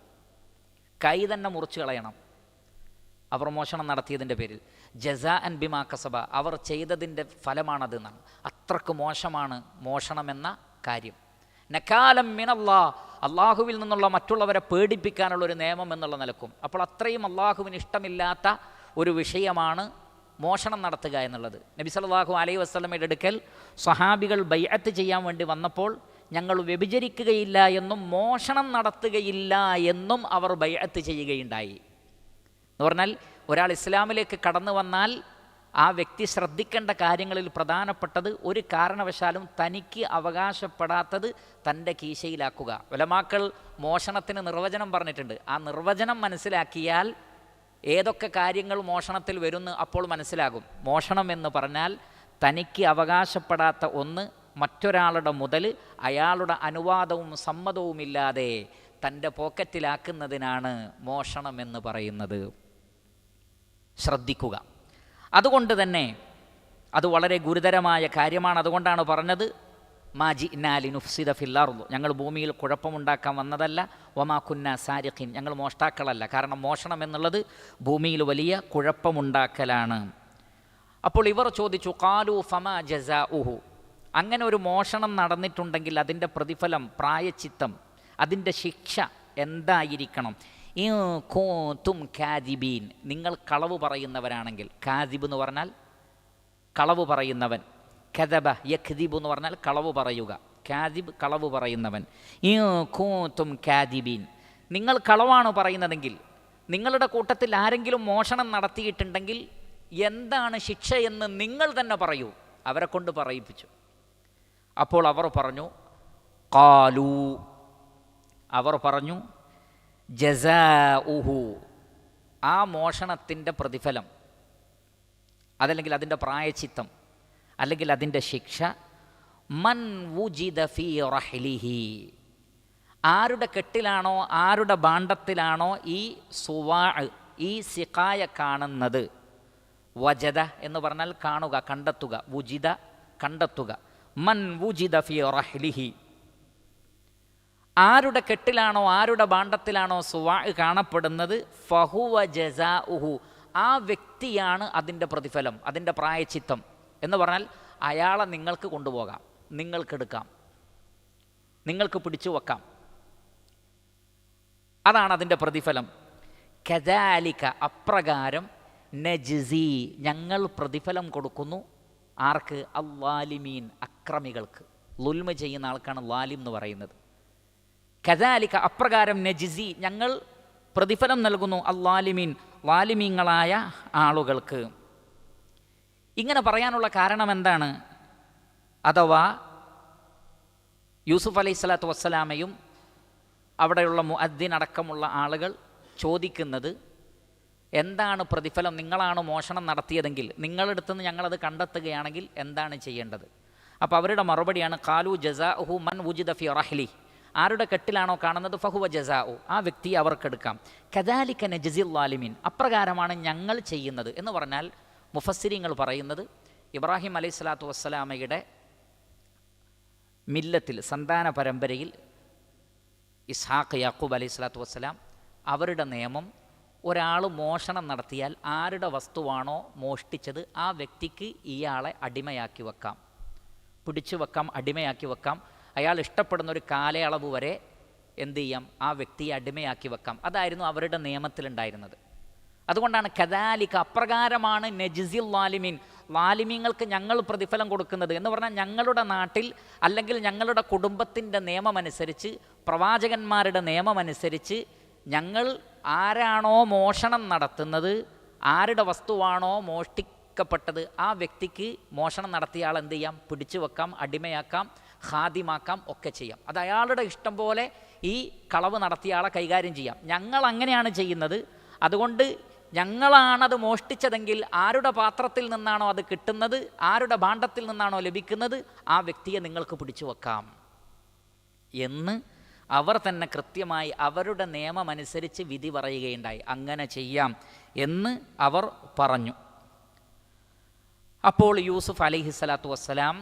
കൈ തന്നെ മുറിച്ച് കളയണം അവർ മോഷണം നടത്തിയതിൻ്റെ പേരിൽ. ജസാഅൻ ബിമാ കസബ, അവർ ചെയ്തതിൻ്റെ ഫലമാണത് എന്നാണ്. അത്രക്ക് മോശമാണ് മോഷണമെന്ന കാര്യം. നകാലം മിനല്ലാഹ്, അള്ളാഹുവിൽ നിന്നുള്ള മറ്റുള്ളവരെ പേടിപ്പിക്കാനുള്ള ഒരു നിയമം എന്നുള്ള നിലക്കും. അപ്പോൾ അത്രയും അള്ളാഹുവിന് ഇഷ്ടമില്ലാത്ത ഒരു വിഷയമാണ് മോഷണം നടത്തുക എന്നുള്ളത്. നബി സല്ലല്ലാഹു അലൈഹി വസല്ലമയുടെ അടുക്കൽ സ്വഹാബികൾ ബൈഅത്ത് ചെയ്യാൻ വേണ്ടി വന്നപ്പോൾ ഞങ്ങൾ വ്യഭിചരിക്കുകയില്ല എന്നും മോഷണം നടത്തുകയില്ല എന്നും അവർ ബൈഅത്ത് ചെയ്യുകയുണ്ടായി. എന്ന് പറഞ്ഞാൽ ഒരാൾ ഇസ്ലാമിലേക്ക് കടന്നു വന്നാൽ ആ വ്യക്തി ശ്രദ്ധിക്കേണ്ട കാര്യങ്ങളിൽ പ്രധാനപ്പെട്ടത് ഒരു കാരണവശാലും തനിക്ക് അവകാശപ്പെടാത്തത് തൻ്റെ കീശയിലാക്കുക. ഉലമാക്കൾ മോഷണത്തിന് നിർവചനം പറഞ്ഞിട്ടുണ്ട്. ആ നിർവചനം മനസ്സിലാക്കിയാൽ ഏതൊക്കെ കാര്യങ്ങൾ മോഷണത്തിൽ വരുന്നു അപ്പോൾ മനസ്സിലാകും. മോഷണം എന്ന് പറഞ്ഞാൽ തനിക്ക് അവകാശപ്പെടാത്ത ഒന്ന് മറ്റൊരാളുടെ മുതൽ അയാളുടെ അനുവാദവും സമ്മതവുമില്ലാതെ തൻ്റെ പോക്കറ്റിലാക്കുന്നതിനാണ് മോഷണമെന്ന് പറയുന്നത്. ശ്രദ്ധിക്കുക. അതുകൊണ്ട് തന്നെ അത് വളരെ ഗുരുതരമായ കാര്യമാണ്. അതുകൊണ്ടാണ് പറഞ്ഞത് മാജിനാലി നുഫ്സിദ ഫിൽ അർദ്, ഞങ്ങൾ ഭൂമിയിൽ കുഴപ്പമുണ്ടാക്കാൻ വന്നതല്ല. വമാ കുന്ന സാരിഖീൻ, ഞങ്ങൾ മോഷ്ടാക്കളല്ല. കാരണം മോഷണം എന്നുള്ളത് ഭൂമിയിൽ വലിയ കുഴപ്പമുണ്ടാക്കലാണ്. അപ്പോൾ ഇവർ ചോദിച്ചു, ഖാലു ഫമാ ജസാഉഹു, അങ്ങനെ ഒരു മോഷണം നടന്നിട്ടുണ്ടെങ്കിൽ അതിൻ്റെ പ്രതിഫലം, പ്രായച്ചിത്തം, അതിൻ്റെ ശിക്ഷ എന്തായിരിക്കണം? ഇൻ കുന്തും കാദിബീൻ, നിങ്ങൾ കളവ് പറയുന്നവരാണെങ്കിൽ. കാദിബ് എന്ന് പറഞ്ഞാൽ കളവ് പറയുന്നവൻ. കദബ യക്ദിബ് എന്ന് പറഞ്ഞാൽ കളവ് പറയുക. കാദിബ് കളവ് പറയുന്നവൻ. ഇൻ കുന്തും കാദിബീൻ, നിങ്ങൾ കളവാണ് പറയുന്നതെങ്കിൽ, നിങ്ങളുടെ കൂട്ടത്തിൽ ആരെങ്കിലും മോഷണം നടത്തിയിട്ടുണ്ടെങ്കിൽ എന്താണ് ശിക്ഷ എന്ന് നിങ്ങൾ തന്നെ പറയൂ. അവരെ കൊണ്ട് പറയിപ്പിച്ചു. അപ്പോൾ അവർ പറഞ്ഞു, ഖാലൂ, അവർ പറഞ്ഞു, ജസാഉഹു, ആ മോഷണത്തിൻ്റെ പ്രതിഫലം, അതല്ലെങ്കിൽ അതിൻ്റെ പ്രായച്ചിത്തം, അല്ലെങ്കിൽ അതിൻ്റെ ശിക്ഷ, മൻ വുജിദ ഫീ റഹ്ലിഹി, ആരുടെ കെട്ടിലാണോ ആരുടെ ഭാണ്ഡത്തിലാണോ ഈ സുവാ, ഈ സിഖായ കാണുന്നത്. വജദ എന്ന് പറഞ്ഞാൽ കാണുക, കണ്ടെത്തുക. വുജിദ കണ്ടെത്തുക. മൻ വുജിദ ഫീ റഹ്ലിഹി, ആരുടെ കെട്ടിലാണോ ആരുടെ ഭാണ്ഡത്തിലാണോ സുവാ കാണപ്പെടുന്നത്, ഫഹുവ ജസാഉഹു, ആ വ്യക്തിയാണ് അതിൻ്റെ പ്രതിഫലം, അതിൻ്റെ പ്രായച്ചിത്തം. എന്ന് പറഞ്ഞാൽ അയാളെ നിങ്ങൾക്ക് കൊണ്ടുപോകാം, നിങ്ങൾക്കെടുക്കാം, നിങ്ങൾക്ക് പിടിച്ചു വെക്കാം. അതാണ് അതിൻ്റെ പ്രതിഫലം. കദാലിക, അപ്രകാരം, നജ്സി, ഞങ്ങൾ പ്രതിഫലം കൊടുക്കുന്നു. ആർക്ക്? അല്ലാലിമീൻ, അക്രമികൾക്ക്. ളുൽമ ചെയ്യുന്ന ആൾക്കാണ് ലാലിം എന്ന് പറയുന്നത്. കദാലിക, അപ്രകാരം, നജ്സി, ഞങ്ങൾ പ്രതിഫലം നൽകുന്നു. അല്ലാലിമീൻ, ലാലിമീങ്ങളായ ആളുകൾക്ക്. ഇങ്ങനെ പറയാനുള്ള കാരണം എന്താണ്? അഥവാ യൂസുഫ് അലൈഹി സ്വലാത്തു വസ്സലാമയും അവിടെയുള്ള മുഅദ്ദിൻ അടക്കമുള്ള ആളുകൾ ചോദിക്കുന്നത്, എന്താണ് പ്രതിഫലം? നിങ്ങളാണ് മോഷണം നടത്തിയതെങ്കിൽ, നിങ്ങളെടുത്തുനിന്ന് ഞങ്ങളത് കണ്ടെത്തുകയാണെങ്കിൽ എന്താണ് ചെയ്യേണ്ടത്? അപ്പോൾ അവരുടെ മറുപടിയാണ്, ഖാലു ജസാഉഹു മൻ വുജിദ ഫി റഹ്ലി, ആരുടെ കെട്ടിലാണോ കാണുന്നത് ഫഹുവ ജസാഉ, ആ വ്യക്തിയെ അവർക്കെടുക്കാം. കദാലിക നജ്സിൽ ലാലിമീൻ, അപ്രകാരമാണ് ഞങ്ങൾ ചെയ്യുന്നത് എന്ന് പറഞ്ഞാൽ മുഫസ്സിരീങ്ങൾ പറയുന്നത്, ഇബ്രാഹിം അലൈഹി സ്വലാത്തു വസ്സലാമയുടെ മില്ലത്തിൽ, സന്താന പരമ്പരയിൽ ഇസ്ഹാഖ്, യാക്കൂബ് അലൈഹി സ്വലാത്തു വസ്സലാം, അവരുടെ നിയമം, ഒരാൾ മോഷണം നടത്തിയാൽ ആരുടെ വസ്തുവാണോ മോഷ്ടിച്ചത് ആ വ്യക്തിക്ക് ഇയാളെ അടിമയാക്കി വെക്കാം, പിടിച്ചു വെക്കാം, അടിമയാക്കി വെക്കാം. അയാൾ ഇഷ്ടപ്പെടുന്ന ഒരു കാലയളവ് വരെ എന്ത് ചെയ്യാം? ആ വ്യക്തിയെ അടിമയാക്കി വെക്കാം. അതായിരുന്നു അവരുടെ നിയമത്തിലുണ്ടായിരുന്നത്. അതുകൊണ്ടാണ് കദാലിക, അപ്രകാരമാണ് നജ്സിൽ ലാലിമീൻ, ലാലിമീങ്ങൾക്ക് ഞങ്ങൾ പ്രതിഫലം കൊടുക്കുന്നത് എന്ന് പറഞ്ഞാൽ, ഞങ്ങളുടെ നാട്ടിൽ അല്ലെങ്കിൽ ഞങ്ങളുടെ കുടുംബത്തിൻ്റെ നിയമമനുസരിച്ച്, പ്രവാചകന്മാരുടെ നിയമമനുസരിച്ച്, ഞങ്ങൾ ആരാണോ മോഷണം നടത്തുന്നത്, ആരുടെ വസ്തുവാണോ മോഷ്ടിക്കപ്പെട്ടത് ആ വ്യക്തിക്ക് മോഷണം നടത്തിയ ആൾ എന്ത് ചെയ്യാം? പിടിച്ചു വെക്കാം, അടിമയാക്കാം, ഖാദിമാക്കാം, ഒക്കെ ചെയ്യാം. അത് അയാളുടെ ഇഷ്ടം പോലെ ഈ കളവ് നടത്തിയ ആളെ കൈകാര്യം ചെയ്യാം. ഞങ്ങൾ അങ്ങനെയാണ് ചെയ്യുന്നത്. അതുകൊണ്ട് ഞങ്ങളാണത് മോഷ്ടിച്ചതെങ്കിൽ ആരുടെ പാത്രത്തിൽ നിന്നാണോ അത് കിട്ടുന്നത്, ആരുടെ ഭാണ്ഡത്തിൽ നിന്നാണോ ലഭിക്കുന്നത്, ആ വ്യക്തിയെ നിങ്ങൾക്ക് പിടിച്ചു വെക്കാം എന്ന് അവർ തന്നെ കൃത്യമായി അവരുടെ നിയമമനുസരിച്ച് വിധി പറയുകയുണ്ടായി. അങ്ങനെ ചെയ്യാം എന്ന് അവർ പറഞ്ഞു. അപ്പോൾ യൂസുഫ് അലൈഹി സ്വലാത്തു വസ്സലാം,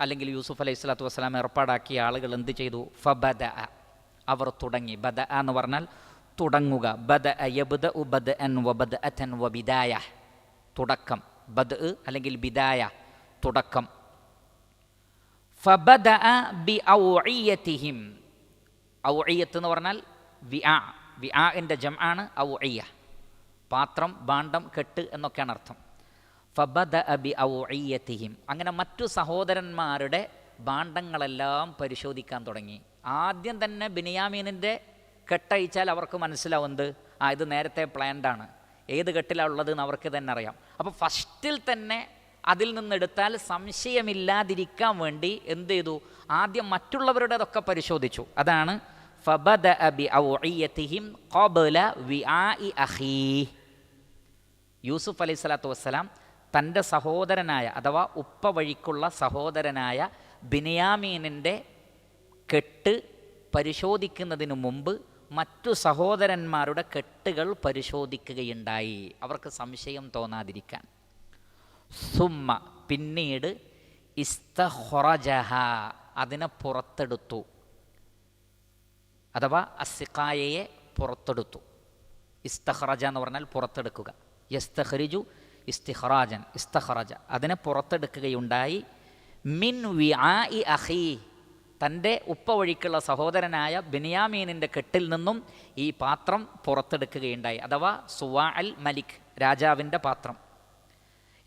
അല്ലെങ്കിൽ യൂസുഫ് അലൈഹി സ്വലാത്തു വസ്സലാം ഏർപ്പാടാക്കിയ ആളുകൾ എന്ത് ചെയ്തു? ഫബദ, അവർ തുടങ്ങി. ബദ എന്ന് പറഞ്ഞാൽ തുടങ്ങുക. ബദ യബ്ദഉ ബദ്അൻ വബദ്അതൻ വബിദായ, തുടക്കം. ബദ് അല്ലെങ്കിൽ ബിദായ, തുടക്കം. ഫബദ ബിഔഇയതിഹിം, ഔഇയത്ത് എന്ന് പറഞ്ഞാൽ വിആ, വിആഇൻ്റെ ജംആണ് ഔഇയ, പാത്രം, ഭാണ്ഡം, കെട്ട് എന്നൊക്കെയാണ് അർത്ഥം. ഫബദഅ ബിഔഇയതിഹിം, അങ്ങനെ മറ്റു സഹോദരന്മാരുടെ ഭാണ്ഡങ്ങളെല്ലാം പരിശോധിക്കാൻ തുടങ്ങി. ആദ്യം തന്നെ ബിനിയാമീനിൻ്റെ കെട്ടഴിച്ചാൽ അവർക്ക് മനസ്സിലാവും എന്ത്, ഇത് നേരത്തെ പ്ലാൻഡാണ്, ഏത് കെട്ടിലാണ് ഉള്ളത് എന്ന് അവർക്ക് തന്നെ അറിയാം. അപ്പോൾ ഫസ്റ്റിൽ തന്നെ അതിൽ നിന്നെടുത്താൽ സംശയമില്ലാതിരിക്കാൻ വേണ്ടി എന്ത് ചെയ്തു, ആദ്യം മറ്റുള്ളവരുടേതൊക്കെ പരിശോധിച്ചു. അതാണ് ഫബദഅ ബിഔഇയതിഹിം ഖബ്ല വിആഇ അഖീഹ്. യൂസുഫ് അലൈഹി സ്വലാത്തു വസ്സലാം തൻ്റെ സഹോദരനായ അഥവാ ഉപ്പ വഴിക്കുള്ള സഹോദരനായ ബിനിയാമീനിൻ്റെ കെട്ട് പരിശോധിക്കുന്നതിന് മുമ്പ് മറ്റു സഹോദരന്മാരുടെ കെട്ടുകൾ പരിശോധിക്കുകയുണ്ടായി, അവർക്ക് സംശയം തോന്നാതിരിക്കാൻ. സുമ്മ, പിന്നീട് ഇസ്തഖ്റജഹ, അതിനെ പുറത്തെടുത്തു, അഥവാ അസ്സിഖായയെ പുറത്തെടുത്തു. ഇസ്തഖ്റജ എന്ന് പറഞ്ഞാൽ പുറത്തെടുക്കുക. യസ്തഖ്രിജു ഇസ്തിഖ്റാജൻ, ഇസ്തഖ്റജ, അതിനെ പുറത്തെടുക്കുകയുണ്ടായി. മിൻ വിആഇ അഖീ, തൻ്റെ ഉപ്പ വഴിക്കുള്ള സഹോദരനായ ബിനിയാമീനിൻ്റെ കെട്ടിൽ നിന്നും ഈ പാത്രം പുറത്തെടുക്കുകയുണ്ടായി, അഥവാ സുവാ അൽ മലിക്, രാജാവിൻ്റെ പാത്രം.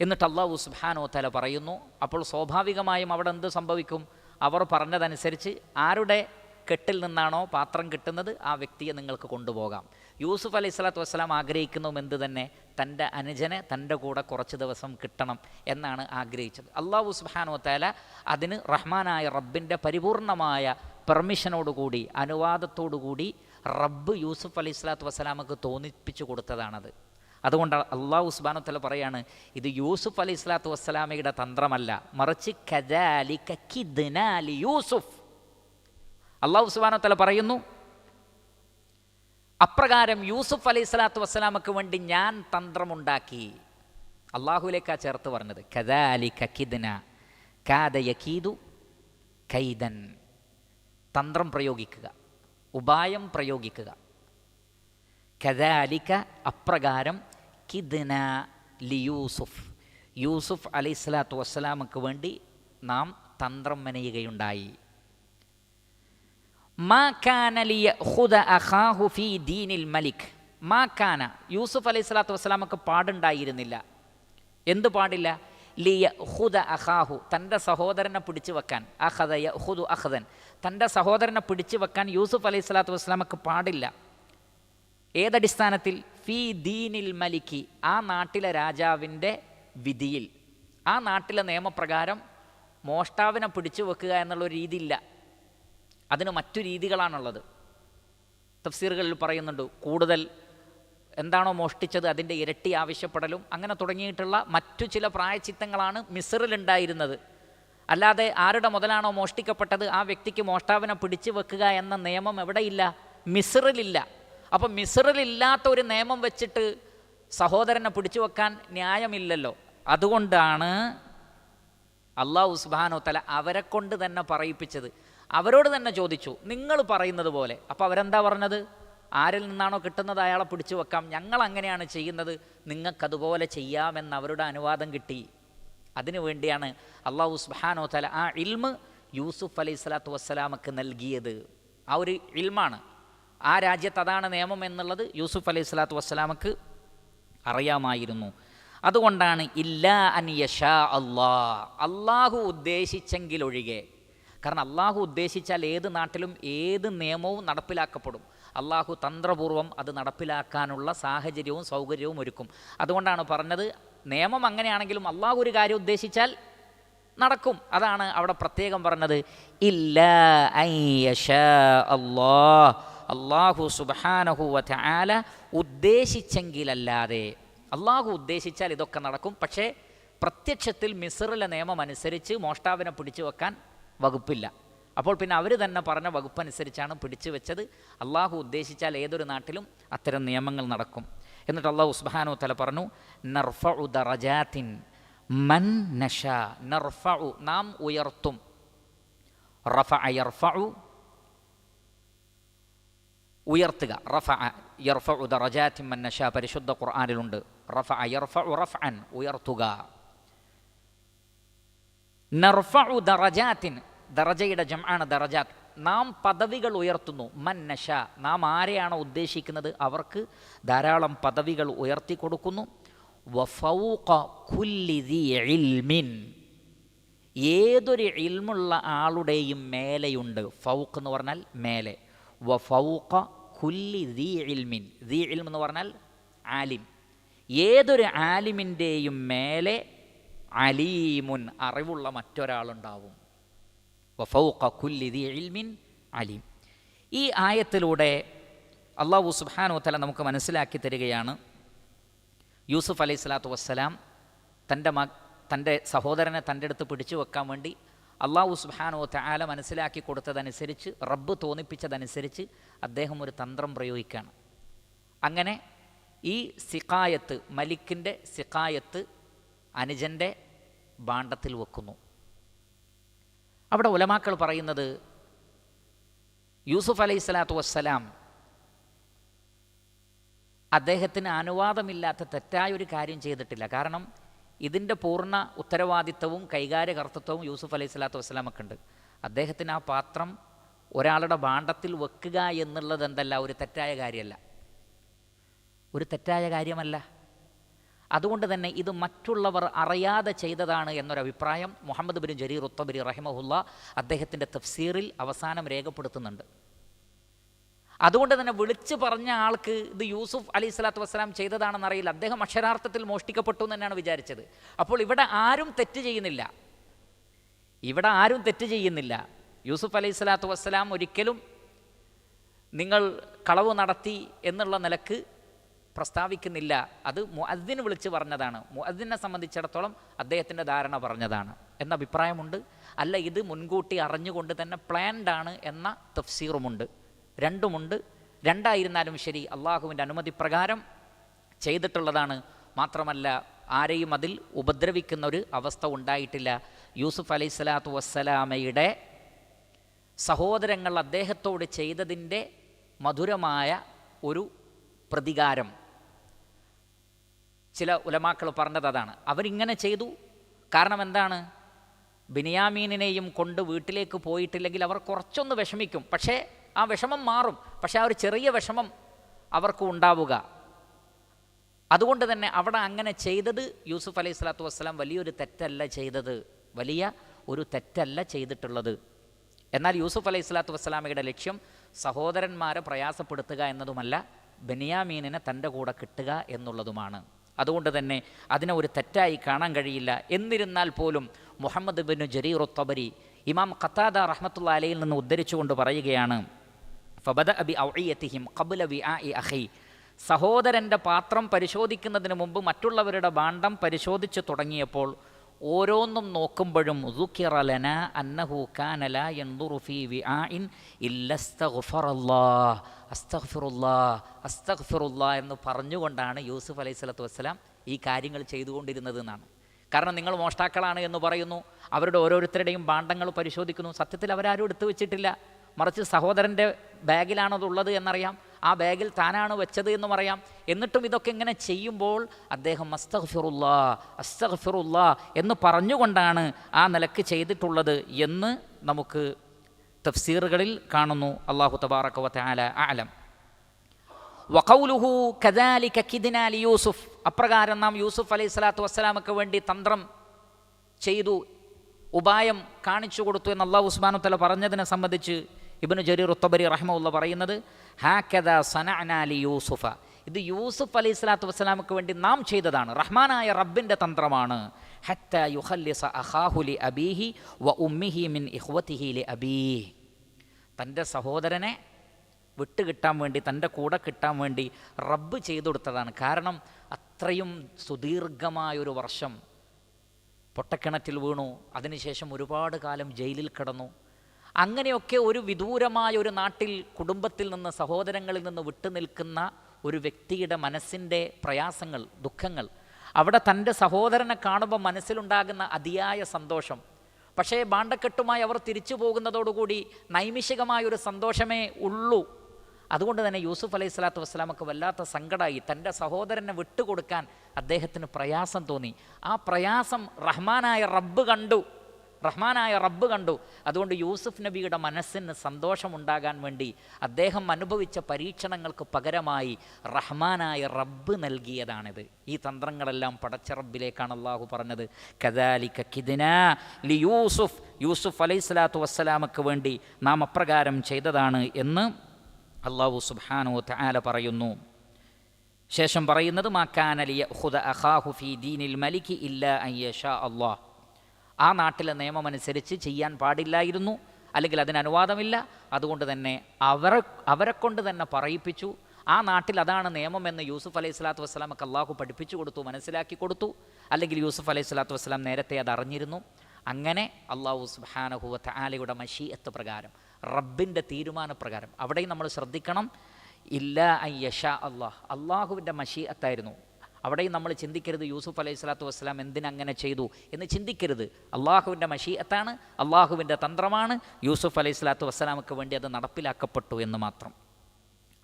എന്നിട്ട് അല്ലാഹു സുബ്ഹാനഹു വ തആല പറയുന്നു, അപ്പോൾ സ്വാഭാവികമായും അവിടെ എന്ത് സംഭവിക്കും, അവർ പറഞ്ഞതനുസരിച്ച് ആരുടെ കെട്ടിൽ നിന്നാണോ പാത്രം കിട്ടുന്നത് ആ വ്യക്തിയെ നിങ്ങൾക്ക് കൊണ്ടുപോകാം. യൂസുഫ് അലൈഹി സ്വലാത്തു വസ്സലാം ആഗ്രഹിക്കുന്നതും എന്ത് തന്നെ, തൻ്റെ അനുജനെ തൻ്റെ കൂടെ കുറച്ച് ദിവസം കിട്ടണം എന്നാണ് ആഗ്രഹിച്ചത്. അല്ലാഹു സുബ്ഹാനഹു വ തആല അതിന് റഹ്മാനായ റബ്ബിൻ്റെ പരിപൂർണമായ പെർമിഷനോടുകൂടി, അനുവാദത്തോടുകൂടി റബ്ബ് യൂസുഫ് അലൈഹി സ്വലാത്തു വസ്സലാമക്ക് തോന്നിപ്പിച്ചു കൊടുത്തതാണത്. അതുകൊണ്ട് അല്ലാഹു സുബ്ഹാനഹു വ തആല പറയാണ്, ഇത് യൂസുഫ് അലൈഹി സ്വലാത്തു വസ്സലാമയുടെ തന്ത്രമല്ല, മറിച്ച് കദാലിക കിദ്നാ ലി യൂസുഫ്. അല്ലാഹു സുബ്ഹാനഹു വ തആല പറയുന്നു, അപ്രകാരം യൂസുഫ് അലൈഹി സ്വലാത്തു വസ്സലാമക്ക് വേണ്ടി ഞാൻ തന്ത്രമുണ്ടാക്കി. അള്ളാഹുലേക്കാ ചേർത്ത് പറഞ്ഞത്. കദാലിക കിദ്ന കാദ യകീദു കൈദൻ, തന്ത്രം പ്രയോഗിക്കുക, ഉപായം പ്രയോഗിക്കുക. കദാലിക, അപ്രകാരം, കിദ്ന ലി യൂസുഫ്, യൂസുഫ് അലൈഹി സ്വലാത്തു വസ്സലാമക്ക് വേണ്ടി നാം തന്ത്രം മെനയുകയുണ്ടായി. മാ കാന ലിയഖുദ അഖാഹു ഫീ ദീനിൽ മലിക്, മാ കാന, യൂസുഫ് അലൈഹി സ്വലാത്തു വസ്സലാമക്ക് പാടുണ്ടായിരുന്നില്ല. എന്ത് പാടില്ല? ലിയഖുദ അഖാഹു, തൻ്റെ സഹോദരനെ പിടിച്ചു വെക്കാൻ. അഖദ യഖുദു അഖദൻ, തൻ്റെ സഹോദരനെ പിടിച്ചു വെക്കാൻ യൂസുഫ് അലൈഹി സ്വലാത്തു വസ്സലാമക്ക് പാടില്ല. ഏതടിസ്ഥാനത്തിൽ? ഫീ ദീനിൽ മലിക്കി, ആ നാട്ടിലെ രാജാവിൻ്റെ വിധിയിൽ, ആ നാട്ടിലെ നിയമപ്രകാരം മോഷ്ടാവിനെ പിടിച്ചു വെക്കുക എന്നുള്ളൊരു രീതിയില്ല, അതിന് മറ്റു രീതികളാണുള്ളത്. തഫ്സീറുകളിൽ പറയുന്നുണ്ട്, കൂടുതൽ എന്താണോ മോഷ്ടിച്ചത് അതിൻ്റെ ഇരട്ടി ആവശ്യപ്പെടലും അങ്ങനെ തുടങ്ങിയിട്ടുള്ള മറ്റു ചില പ്രായച്ചിത്തങ്ങളാണ് മിസ്റിലുണ്ടായിരുന്നത്. അല്ലാതെ ആരുടെ മുതലാണോ മോഷ്ടിക്കപ്പെട്ടത് ആ വ്യക്തിക്ക് മോഷ്ടാവിനെ പിടിച്ചു വെക്കുക എന്ന നിയമം എവിടെയില്ല? മിസ്റിലില്ല. അപ്പം മിസ്റിലില്ലാത്ത ഒരു നിയമം വെച്ചിട്ട് സഹോദരനെ പിടിച്ചു വെക്കാൻ ന്യായമില്ലല്ലോ. അതുകൊണ്ടാണ് അല്ലാഹു സുബ്ഹാനഹു വ തആല അവരെ കൊണ്ട് തന്നെ പറയിപ്പിച്ചത്. അവരോട് തന്നെ ചോദിച്ചു, നിങ്ങൾ പറയുന്നത് പോലെ. അപ്പോൾ അവരെന്താ പറഞ്ഞത്? ആരിൽ നിന്നാണോ കിട്ടുന്നത് അയാളെ പിടിച്ചു വെക്കാം, ഞങ്ങൾ അങ്ങനെയാണ് ചെയ്യുന്നത്, നിങ്ങൾക്കതുപോലെ ചെയ്യാമെന്ന് അവരുടെ അനുവാദം കിട്ടി. അതിനു വേണ്ടിയാണ് അല്ലാഹു സുബ്ഹാനഹു വ തആല ആ ഇൽമ് യൂസുഫ് അലൈഹി സ്വലാത്തു വസ്സലാമക്ക് നൽകിയത്. ആ ഒരു ഇൽമാണ്, ആ രാജ്യത്ത് അതാണ് നിയമം എന്നുള്ളത് യൂസുഫ് അലൈഹി സ്വലാത്തു വസ്സലാമക്ക് അറിയാമായിരുന്നു. അതുകൊണ്ടാണ് ഇല്ലാ അൻ യശാ അല്ലാഹ്, അള്ളാഹു ഉദ്ദേശിച്ചെങ്കിലൊഴികെ. കാരണം അള്ളാഹു ഉദ്ദേശിച്ചാൽ ഏത് നാട്ടിലും ഏത് നിയമവും നടപ്പിലാക്കപ്പെടും. അള്ളാഹു തന്ത്രപൂർവ്വം അത് നടപ്പിലാക്കാനുള്ള സാഹചര്യവും സൗകര്യവും ഒരുക്കും. അതുകൊണ്ടാണ് പറഞ്ഞത്, നിയമം അങ്ങനെയാണെങ്കിലും അള്ളാഹു ഒരു കാര്യം ഉദ്ദേശിച്ചാൽ നടക്കും. അതാണ് അവിടെ പ്രത്യേകം പറഞ്ഞത്, ഇല്ലാ അൻ യശാ അല്ലാഹ്, അള്ളാഹു സുബ്ഹാനഹു വ തആല ഉദ്ദേശിച്ചെങ്കിലല്ലാതെ. അള്ളാഹു ഉദ്ദേശിച്ചാൽ ഇതൊക്കെ നടക്കും. പക്ഷേ പ്രത്യക്ഷത്തിൽ മിസ്റിലെ നിയമം അനുസരിച്ച് മോഷ്ടാവിനെ പിടിച്ചു വെക്കാൻ വകുപ്പില്ല. അപ്പോൾ പിന്നെ അവർ തന്നെ പറഞ്ഞ വകുപ്പനുസരിച്ചാണ് പിടിച്ചു വെച്ചത്. അള്ളാഹു ഉദ്ദേശിച്ചാൽ ഏതൊരു നാട്ടിലും അത്തരം നിയമങ്ങൾ നടക്കും. എന്നിട്ട് അള്ളാഹു സുബ്ഹാനഹു വ തആല പറഞ്ഞു, നർഫഉ ദറജാത്തിൻ മൻ നശാ, നർഫഉ, നാം ഉയർത്തും. റഫഅ യർഫഉ, ഉയർത്തുക. റഫഅ യർഫഉ ദറജാത്തിൻ മൻ നശാ, പരിശുദ്ധ ഖുർആനിലുണ്ട്. റഫഅ യർഫഉ റഫഅൻ, ഉയർത്തുക. നർഫഉ ദറജാത്തിൻ, ദറജയുടെ ജംആണ് ദറജാത്ത്. നാം പദവികൾ ഉയർത്തുന്നു. മൻ നശാ, നാം ആരെയാണോ ഉദ്ദേശിക്കുന്നത് അവർക്ക് ധാരാളം പദവികൾ ഉയർത്തി കൊടുക്കുന്നു. വഫൗഖ കുല്ലി ദീ ഇൽമിൻ, ഏതൊരു ഇൽമുള്ള ആളുടെയും മേലെയുണ്ട്. ഫൗഖ് എന്ന് പറഞ്ഞാൽ മേലെ. വഫൗഖ കുല്ലി ദീ ഇൽമിൻ, ദീ ഇൽം എന്ന് പറഞ്ഞാൽ ആലിം, ഏതൊരു ആലിമിൻ്റെയും മേലെ അലീമുൻ, അറിവുള്ള മറ്റൊരാളുണ്ടാവും. വഫൗഖ കുല്ലി ദീ ഇൽമിൻ അലീം. ഈ ആയത്തിലൂടെ അല്ലാഹു സുബ്ഹാനഹു വ തആല നമുക്ക് മനസ്സിലാക്കി തരികയാണ്, യൂസുഫ് അലൈഹി സ്വലാത്തു വസ്സലാം തൻ്റെ സഹോദരനെ തൻ്റെ അടുത്ത് പിടിച്ചു വെക്കാൻ വേണ്ടി അല്ലാഹു സുബ്ഹാനഹു വ തആല മനസ്സിലാക്കി കൊടുത്തതനുസരിച്ച്, റബ്ബ് തോന്നിപ്പിച്ചതനുസരിച്ച് അദ്ദേഹം ഒരു തന്ത്രം പ്രയോഗിക്കുകയാണ്. അങ്ങനെ ഈ സിഖായത്ത്, മലിക്കിൻ്റെ സിഖായത്ത് അനുജൻ്റെ ഭാണ്ഡത്തിൽ വെക്കുന്നു. അവിടെ ഉലമാക്കൾ പറയുന്നത്, യൂസുഫ് അലൈഹി സ്വലാത്തു വസ്സലാം അദ്ദേഹത്തിന് അനുവാദമില്ലാത്ത തെറ്റായൊരു കാര്യം ചെയ്തിട്ടില്ല. കാരണം ഇതിൻ്റെ പൂർണ്ണ ഉത്തരവാദിത്വവും കൈകാര്യകർത്തൃത്വവും യൂസുഫ് അലൈഹി സ്വലാത്തു വസ്സലാമൊക്കെ ഉണ്ട്. അദ്ദേഹത്തിന് ആ പാത്രം ഒരാളുടെ ഭാണ്ഡത്തിൽ വെക്കുക എന്നുള്ളത് എന്തല്ല, ഒരു തെറ്റായ കാര്യമല്ല, ഒരു തെറ്റായ കാര്യമല്ല. അതുകൊണ്ട് തന്നെ ഇത് മറ്റുള്ളവർ അറിയാതെ ചെയ്തതാണ് എന്നൊരഭിപ്രായം മുഹമ്മദ് ബിൻ ജരീർ ഉത്തബരി റഹിമഹുല്ല അദ്ദേഹത്തിൻ്റെ തഫ്സീറിൽ അവസാനം രേഖപ്പെടുത്തുന്നുണ്ട്. അതുകൊണ്ട് തന്നെ വിളിച്ചു പറഞ്ഞ ആൾക്ക് ഇത് യൂസുഫ് അലൈഹി സ്വലാത്തു വസ്സലാം ചെയ്തതാണെന്നറിയില്ല, അദ്ദേഹം അക്ഷരാർത്ഥത്തിൽ മോഷ്ടിക്കപ്പെട്ടു എന്ന് തന്നെയാണ് വിചാരിച്ചത്. അപ്പോൾ ഇവിടെ ആരും തെറ്റ് ചെയ്യുന്നില്ല, ഇവിടെ ആരും തെറ്റ് ചെയ്യുന്നില്ല. യൂസുഫ് അലൈഹി സ്വലാത്തു വസ്സലാം ഒരിക്കലും നിങ്ങൾ കളവ് നടത്തി എന്നുള്ള നിലക്ക് പ്രസ്താവിക്കുന്നില്ല. അത് മുഅദ്ദിൻ വിളിച്ച് പറഞ്ഞതാണ്, മുഅദ്ദിനെ സംബന്ധിച്ചിടത്തോളം അദ്ദേഹത്തിൻ്റെ ധാരണ പറഞ്ഞതാണ് എന്ന അഭിപ്രായമുണ്ട്. അല്ല, ഇത് മുൻകൂട്ടി അറിഞ്ഞുകൊണ്ട് തന്നെ പ്ലാൻഡ് ആണ് എന്ന തഫ്സീറുമുണ്ട്. രണ്ടുമുണ്ട്. രണ്ടായിരുന്നാലും ശരി, അള്ളാഹുവിൻ്റെ അനുമതി പ്രകാരം ചെയ്തിട്ടുള്ളതാണ്. മാത്രമല്ല ആരെയും അതിൽ ഉപദ്രവിക്കുന്ന ഒരു അവസ്ഥ ഉണ്ടായിട്ടില്ല. യൂസുഫ് അലൈഹി സ്വലാത്തു വസ്സലാമയുടെ സഹോദരങ്ങൾ അദ്ദേഹത്തോട് ചെയ്തതിൻ്റെ മധുരമായ ഒരു പ്രതികാരം ചില ഉലമാക്കൾ പറഞ്ഞത് അതാണ്. അവരിങ്ങനെ ചെയ്തു. കാരണം എന്താണ്, ബിനിയാമീനെയും കൊണ്ട് വീട്ടിലേക്ക് പോയിട്ടില്ലെങ്കിൽ അവർ കുറച്ചൊന്ന് വിഷമിക്കും, പക്ഷേ ആ വിഷമം മാറും. പക്ഷേ ആ ഒരു ചെറിയ വിഷമം അവർക്ക് ഉണ്ടാവുക. അതുകൊണ്ട് തന്നെ അവിടെ അങ്ങനെ ചെയ്തത് യൂസുഫ് അലൈഹി സ്വലാത്തു വസ്സലാം വലിയൊരു തെറ്റല്ല ചെയ്തത്, വലിയ ഒരു തെറ്റല്ല ചെയ്തിട്ടുള്ളത്. എന്നാൽ യൂസുഫ് അലൈഹി സ്വലാത്തു വസ്സലാമയുടെ ലക്ഷ്യം സഹോദരന്മാരെ പ്രയാസപ്പെടുത്തുക എന്നതുമല്ല, ബെന്യാമീനിനെ തൻ്റെ കൂടെ കിട്ടുക എന്നുള്ളതുമാണ്. അതുകൊണ്ട് തന്നെ അതിനെ ഒരു തെറ്റായി കാണാൻ കഴിയില്ല. എന്നിരുന്നാൽ പോലും മുഹമ്മദ് ബിൻ ജരീർ തബരി ഇമാം ഖത്താദ റഹ്മത്തുള്ളാഹി അലൈഹിൽ നിന്ന് ഉദ്ധരിച്ചുകൊണ്ട് പറയുകയാണ്, ഫബദഅ ബിഔഇയതിഹിം ഖബ്ല വിആഇ അഖി, സഹോദരൻ്റെ പാത്രം പരിശോധിക്കുന്നതിന് മുമ്പ് മറ്റുള്ളവരുടെ ഭാണ്ഡം പരിശോധിച്ച് തുടങ്ങിയപ്പോൾ ഓരോന്നും നോക്കുമ്പോഴും ദുക്കിറ ലനാ അന്നഹു കാന ലാ യൻദുറു ഫീ വിആഇൻ ഇല്ലസ്തഗ്ഫറല്ലാഹ് അസ്തഗ്ഫിറുല്ലാഹ് അസ്തഗ്ഫിറുല്ലാഹ് എന്ന് പറഞ്ഞുകൊണ്ടാണ് യൂസുഫ് അലൈഹി സ്വലാത്തു വസ്സലാം ഈ കാര്യങ്ങൾ ചെയ്തുകൊണ്ടിരുന്നത് എന്നാണ്. കാരണം നിങ്ങൾ മോഷ്ടാക്കളാണ് എന്ന് പറയുന്നു, അവരുടെ ഓരോരുത്തരുടെയും ഭാണ്ഡങ്ങൾ പരിശോധിക്കുന്നു. സത്യത്തിൽ അവരാരും എടുത്തു വെച്ചിട്ടില്ല, മറിച്ച് സഹോദരൻ്റെ ബാഗിലാണതുള്ളത് എന്നറിയാം, ആ ബാഗിൽ താനാണ് വെച്ചത് എന്നും അറിയാം. എന്നിട്ടും ഇതൊക്കെ ഇങ്ങനെ ചെയ്യുമ്പോൾ അദ്ദേഹം അസ്തഗ്ഫിറുല്ലാഹ് അസ്തഗ്ഫിറുല്ലാഹ് എന്ന് പറഞ്ഞുകൊണ്ടാണ് ആ നിലക്ക് ചെയ്തിട്ടുള്ളത് എന്ന് നമുക്ക് തഫ്സീറുകളിൽ കാണുന്നു. അല്ലാഹു തബാറക വ തആല അഅലം. വഖൗലുഹു കദാലിക കിദ്നാ ലിയൂസുഫ്, അപ്രകാരം നാം യൂസുഫ് അലൈഹി സ്വലാത്തു വസ്സലാമക്ക് വേണ്ടി തന്ത്രം ചെയ്തു, ഉപായം കാണിച്ചു കൊടുത്തു എന്ന് അല്ലാഹു സുബ്ഹാനഹു വ തആല പറഞ്ഞതിനെ സംബന്ധിച്ച് ഇബ്നു ജരീർ തബരി റഹിമഹുല്ലാഹ് പറയുന്നത്, ഹാകദാ സനഅനാ ലിയൂസുഫ, ഇത് യൂസുഫ് അലൈഹി സ്വലാത്തു വസ്സലാമക്ക് വേണ്ടി നാം ചെയ്തതാണ്, റഹ്മാനായ റബ്ബിൻ്റെ തന്ത്രമാണ്. ഹത്താ യുഖല്ലിസ അഖാഹു ലി അബീഹി വ ഉമ്മിഹി മിൻ ഇഖ്വതിഹി ലി അബീഹി, തൻ്റെ സഹോദരനെ വിട്ടുകിട്ടാൻ വേണ്ടി, തൻ്റെ കൂടെ കിട്ടാൻ വേണ്ടി റബ്ബ് ചെയ്തു കൊടുത്തതാണ്. കാരണം അത്രയും സുദീർഘമായൊരു വർഷം പൊട്ടക്കിണറ്റിൽ വീണു, അതിനുശേഷം ഒരുപാട് കാലം ജയിലിൽ കിടന്നു. അങ്ങനെയൊക്കെ ഒരു വിദൂരമായ ഒരു നാട്ടിൽ കുടുംബത്തിൽ നിന്ന്, സഹോദരങ്ങളിൽ നിന്ന് വിട്ടുനിൽക്കുന്ന ഒരു വ്യക്തിയുടെ മനസ്സിൻ്റെ പ്രയാസങ്ങൾ, ദുഃഖങ്ങൾ, അവിടെ തൻ്റെ സഹോദരനെ കാണുമ്പോൾ മനസ്സിലുണ്ടാകുന്ന അതിയായ സന്തോഷം. പക്ഷേ ഭാണ്ഡക്കെട്ടുമായി അവർ തിരിച്ചു പോകുന്നതോടുകൂടി നൈമിഷികമായൊരു സന്തോഷമേ ഉള്ളൂ. അതുകൊണ്ട് തന്നെ യൂസുഫ് അലൈഹി സ്വലാത്തു വസ്സലാമക്ക് വല്ലാത്ത സങ്കടമായി. തൻ്റെ സഹോദരനെ വിട്ടുകൊടുക്കാൻ അദ്ദേഹത്തിന് പ്രയാസം തോന്നി. ആ പ്രയാസം റഹ്മാനായ റബ്ബ് കണ്ടു. റഹ്മാനായ റബ്ബ് കണ്ടു. അതുകൊണ്ട് യൂസുഫ് നബിയുടെ മനസ്സിന് സന്തോഷമുണ്ടാകാൻ വേണ്ടി അദ്ദേഹം അനുഭവിച്ച പരീക്ഷണങ്ങൾക്ക് പകരമായി റഹ്മാനായ റബ്ബ് നൽകിയതാണിത്. ഈ തന്ത്രങ്ങളെല്ലാം പടച്ച റബ്ബിലേക്കാണ് അള്ളാഹു പറഞ്ഞത്. കദാലിക കിദ്നാ ലി യൂസുഫ്, യൂസുഫ് അലൈഹിസ്സലാത്തു വസ്സലാമക്ക് വേണ്ടി നാം അപ്രകാരം ചെയ്തതാണ് എന്ന് അള്ളാഹു സുബ്ഹാനഹു വതആല പറയുന്നു. ശേഷം പറയുന്നത് മാ കാന ലിയഖുദ അഖാഹു ഫീ ദീനിൽ മലികി ഇല്ലാ അൻ യശാ അല്ലാഹ്. ആ നാട്ടിലെ നിയമമനുസരിച്ച് ചെയ്യാൻ പാടില്ലായിരുന്നു, അല്ലെങ്കിൽ അതിന് അനുവാദമില്ല. അതുകൊണ്ട് തന്നെ അവരെ കൊണ്ട് തന്നെ പറയിപ്പിച്ചു. ആ നാട്ടിൽ അതാണ് നിയമമെന്ന് യൂസുഫ് അലൈഹി സ്വലാത്തു വസ്സലാമക്ക് അള്ളാഹു പഠിപ്പിച്ചു കൊടുത്തു, മനസ്സിലാക്കി കൊടുത്തു. അല്ലെങ്കിൽ യൂസുഫ് അലൈഹി സ്വലാത്തു വസ്സലാം നേരത്തെ അത് അറിഞ്ഞിരുന്നു. അങ്ങനെ അള്ളാഹു സുബ്ഹാനഹു വതആലയുടെ മശീഅത്ത് പ്രകാരം, റബ്ബിൻ്റെ തീരുമാനപ്രകാരം, അവിടെയും നമ്മൾ ശ്രദ്ധിക്കണം, ഇല്ലാ അൻ യശാ അല്ലാഹ്, അള്ളാഹുവിൻ്റെ മശീഅത്തായിരുന്നു. അവിടെയും നമ്മൾ ചിന്തിക്കരുത് യൂസുഫ് അലൈഹി സ്വലാത്തു വസ്സലാം എന്തിനങ്ങനെ ചെയ്തു എന്ന് ചിന്തിക്കരുത്. അള്ളാഹുവിൻ്റെ മശീഅത്താണ്, അള്ളാഹുവിൻ്റെ തന്ത്രമാണ്. യൂസുഫ് അലൈഹി സ്വലാത്തു വസ്സലാമക്ക് വേണ്ടി അത് നടപ്പിലാക്കപ്പെട്ടു എന്ന് മാത്രം.